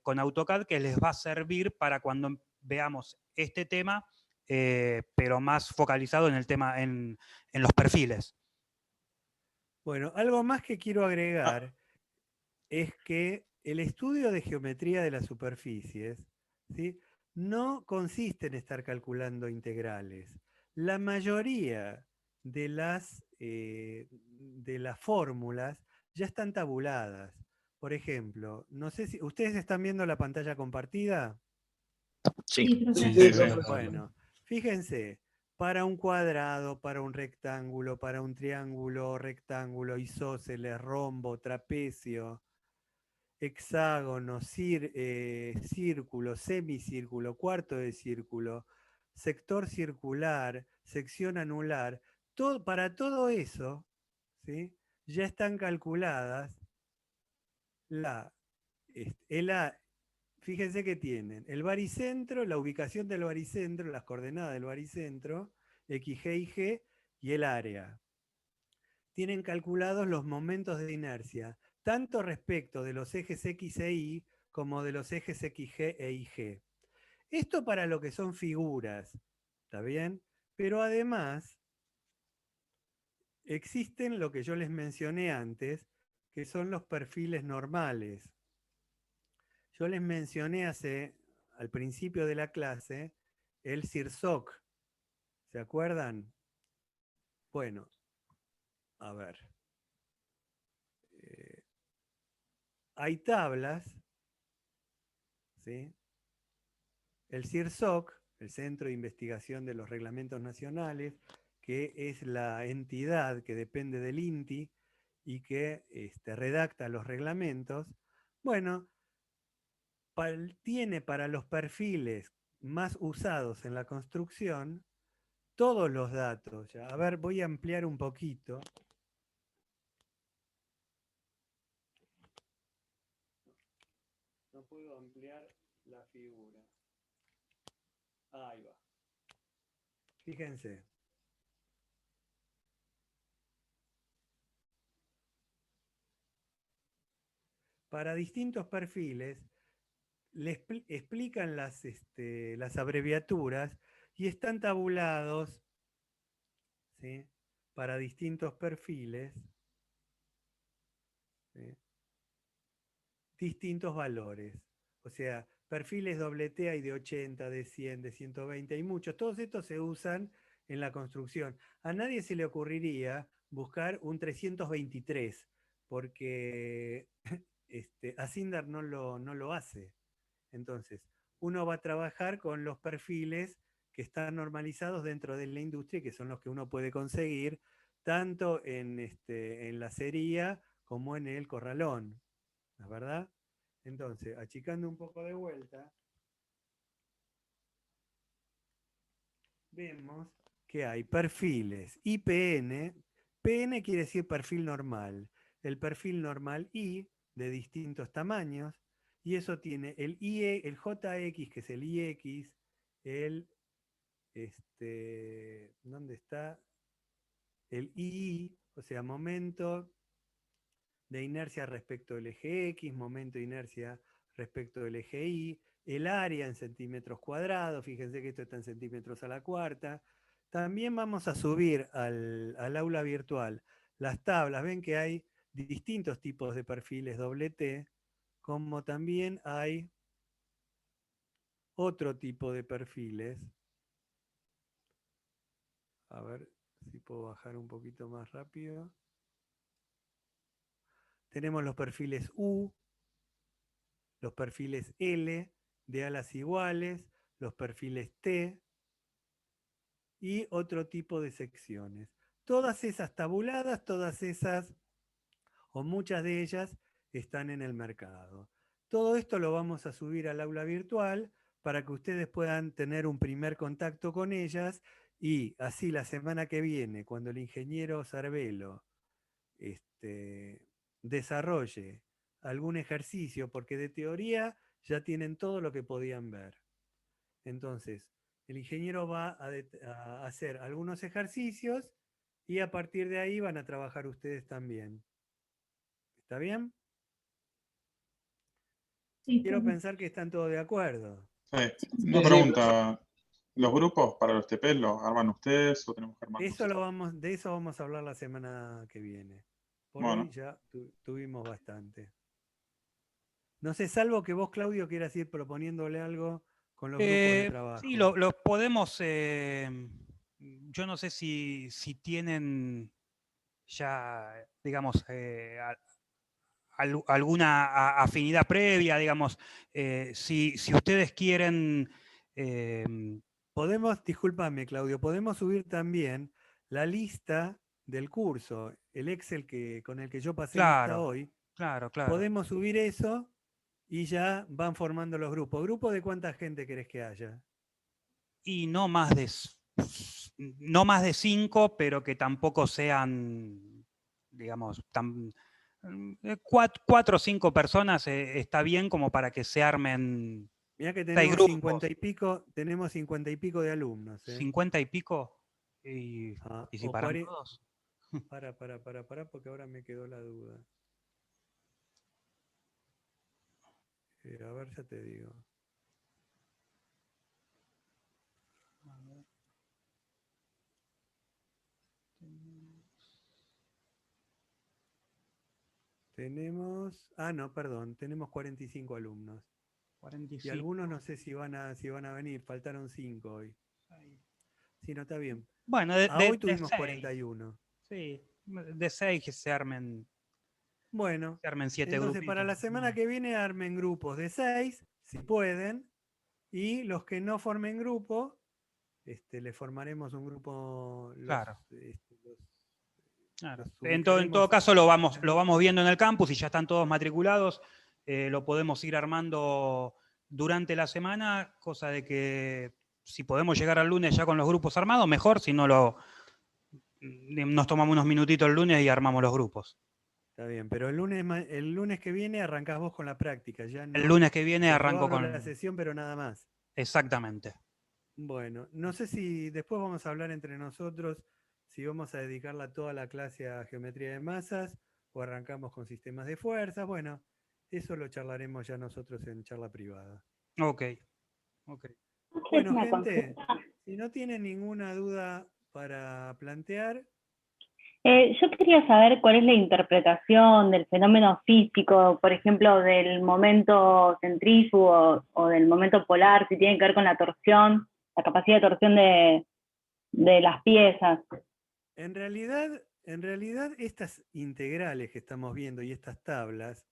con AutoCAD, que les va a servir para cuando veamos este tema, pero más focalizado en el tema, en los perfiles. Bueno, algo más que quiero agregar es que el estudio de geometría de las superficies, ¿sí?, no consiste en estar calculando integrales. La mayoría de las fórmulas ya están tabuladas. Por ejemplo, no sé si ustedes están viendo la pantalla compartida. Sí, profe. Sí, sí. Bueno, fíjense, para un cuadrado, para un rectángulo, para un triángulo, rectángulo, isósceles, rombo, trapecio, hexágono, círculo, semicírculo, cuarto de círculo, sector circular, sección anular, para todo eso, ¿sí?, ya están calculadas fíjense que tienen el baricentro, la ubicación del baricentro, las coordenadas del baricentro, X, G y G, y el área. Tienen calculados los momentos de inercia, tanto respecto de los ejes X e Y como de los ejes XG e IG. Esto para lo que son figuras, ¿está bien? Pero además existen lo que yo les mencioné antes, que son los perfiles normales. Yo les mencioné al principio de la clase el CIRSOC. ¿Se acuerdan? Bueno, a ver. Hay tablas, ¿sí? El CIRSOC, el Centro de Investigación de los Reglamentos Nacionales, que es la entidad que depende del INTI y que redacta los reglamentos, bueno, tiene para los perfiles más usados en la construcción todos los datos. A ver, voy a ampliar un poquito. No puedo ampliar la figura. Ahí va. Fíjense. Para distintos perfiles, les explican las abreviaturas y están tabulados, ¿sí?, para distintos perfiles, ¿sí?, distintos valores. O sea, perfiles doble-T hay de 80, de 100, de 120, hay muchos. Todos estos se usan en la construcción. A nadie se le ocurriría buscar un 323, porque Asindar no lo hace. Entonces, uno va a trabajar con los perfiles que están normalizados dentro de la industria y que son los que uno puede conseguir tanto en la acería como en el corralón, ¿no es verdad? Entonces, achicando un poco de vuelta, vemos que hay perfiles IPN. PN quiere decir perfil normal. El perfil normal I de distintos tamaños, y eso tiene el JX, que es el IX, ¿dónde está? El II, o sea, momento de inercia respecto del eje X, momento de inercia respecto del eje Y, el área en centímetros cuadrados, fíjense que esto está en centímetros a la cuarta. También vamos a subir al aula virtual las tablas, ven que hay distintos tipos de perfiles doble T, como también hay otro tipo de perfiles. A ver si puedo bajar un poquito más rápido. Tenemos los perfiles U, los perfiles L, de alas iguales, los perfiles T y otro tipo de secciones. Todas esas tabuladas, todas esas, o muchas de ellas, están en el mercado. Todo esto lo vamos a subir al aula virtual para que ustedes puedan tener un primer contacto con ellas y así la semana que viene, cuando el ingeniero Cervelo desarrolle algún ejercicio, porque de teoría ya tienen todo lo que podían ver. Entonces, el ingeniero va a hacer algunos ejercicios y a partir de ahí van a trabajar ustedes también. ¿Está bien? Sí, Quiero pensar que están todos de acuerdo. Sí. Una pregunta. ¿Los grupos para los TP los arman ustedes o tenemos que armar nosotros? De eso vamos a hablar la semana que viene. Por Bueno. hoy ya tuvimos bastante. No sé, salvo que vos, Claudio, quieras ir proponiéndole algo con los grupos de trabajo. Sí, lo podemos. Yo no sé si tienen ya, digamos, alguna afinidad previa, digamos. Si ustedes quieren. Discúlpame, Claudio, podemos subir también la lista del curso, el Excel con el que yo pasé lista hoy. Claro. Podemos subir eso y ya van formando los grupos. ¿Grupo de cuánta gente querés que haya? Y no más de 5, pero que tampoco sean, digamos, 4 o 5 personas está bien como para que se armen. Mirá que 6 tenemos grupos. 50 y pico de alumnos. 50 y pico. ¿Y si paran todos? Para, porque ahora me quedó la duda. A ver, ya te digo. Tenemos, tenemos 45 alumnos. 45. Y algunos no sé si van a venir, faltaron 5 hoy. Sí, no, está bien. Bueno, hoy tuvimos 41. Sí, de 6 que se armen. Bueno, se armen 7 entonces grupitos. para la semana que viene armen grupos de 6, si pueden, y los que no formen grupo, le formaremos un grupo. Claro. Los En todo caso lo vamos viendo en el campus y ya están todos matriculados. Lo podemos ir armando durante la semana, cosa de que si podemos llegar al lunes ya con los grupos armados, mejor, si no nos tomamos unos minutitos el lunes y armamos los grupos. Está bien, pero el lunes que viene arrancás vos con la práctica. Ya no, el lunes que viene arranco con la sesión, pero nada más. Exactamente. Bueno, no sé si después vamos a hablar entre nosotros si vamos a dedicarla toda la clase a geometría de masas o arrancamos con sistemas de fuerzas. Bueno, eso lo charlaremos ya nosotros en charla privada. Ok. Bueno, gente, si no tienen ninguna duda para plantear. Yo quería saber cuál es la interpretación del fenómeno físico, por ejemplo, del momento centrífugo o del momento polar, si tiene que ver con la torsión, la capacidad de torsión de las piezas. En realidad, estas integrales que estamos viendo y estas tablas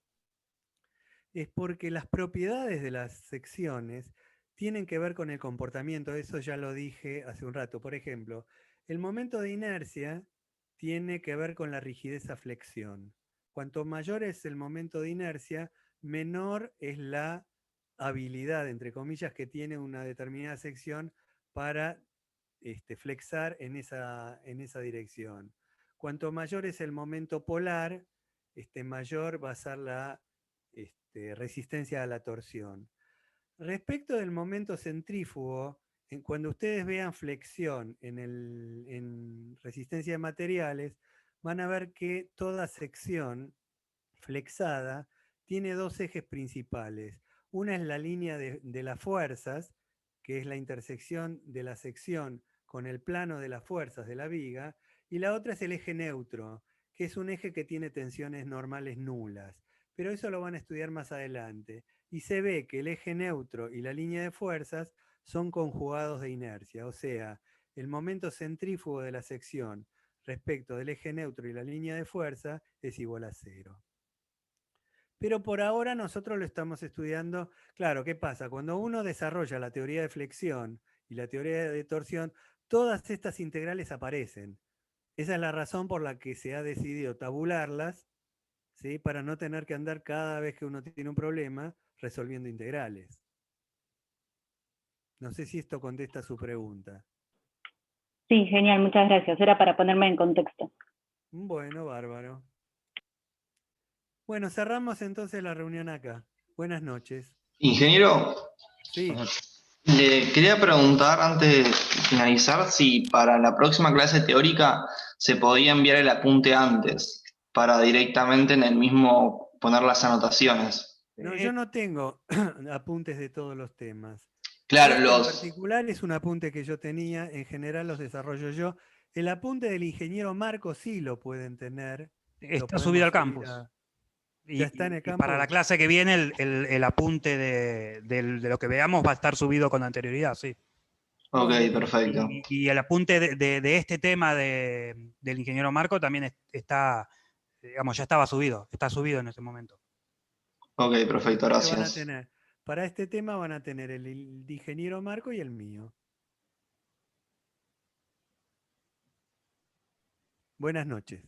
es porque las propiedades de las secciones tienen que ver con el comportamiento. Eso ya lo dije hace un rato. Por ejemplo, el momento de inercia tiene que ver con la rigidez a flexión. Cuanto mayor es el momento de inercia, menor es la habilidad, entre comillas, que tiene una determinada sección para flexar en esa dirección. Cuanto mayor es el momento polar, mayor va a ser la resistencia a la torsión. Respecto del momento centrífugo, cuando ustedes vean flexión en resistencia de materiales, van a ver que toda sección flexada tiene dos ejes principales. Una es la línea de las fuerzas, que es la intersección de la sección con el plano de las fuerzas de la viga, y la otra es el eje neutro, que es un eje que tiene tensiones normales nulas, pero eso lo van a estudiar más adelante. Y se ve que el eje neutro y la línea de fuerzas son conjugados de inercia, o sea, el momento centrífugo de la sección respecto del eje neutro y la línea de fuerza es igual a 0. Pero por ahora nosotros lo estamos estudiando. Claro, ¿qué pasa? Cuando uno desarrolla la teoría de flexión y la teoría de torsión, todas estas integrales aparecen. Esa es la razón por la que se ha decidido tabularlas, ¿sí? Para no tener que andar cada vez que uno tiene un problema resolviendo integrales. No sé si esto contesta su pregunta. Sí, genial, muchas gracias. Era para ponerme en contexto. Bueno, bárbaro. Bueno, cerramos entonces la reunión acá. Buenas noches. Ingeniero, Sí. le quería preguntar antes de finalizar si para la próxima clase teórica se podía enviar el apunte antes para directamente en el mismo poner las anotaciones. No, yo no tengo apuntes de todos los temas. Claro, Este en particular es un apunte que yo tenía, en general los desarrollo yo. El apunte del ingeniero Marco sí lo pueden tener. Está subido al campus. ¿Ya está en el Y campus? para la clase que viene, el apunte de lo que veamos va a estar subido con anterioridad, sí. Ok, perfecto. Y el apunte de este tema del ingeniero Marco también está, digamos, ya estaba subido, está subido en este momento. Ok, perfecto, Entonces van a gracias. tener, para este tema van a tener el de ingeniero Marco y el mío. Buenas noches.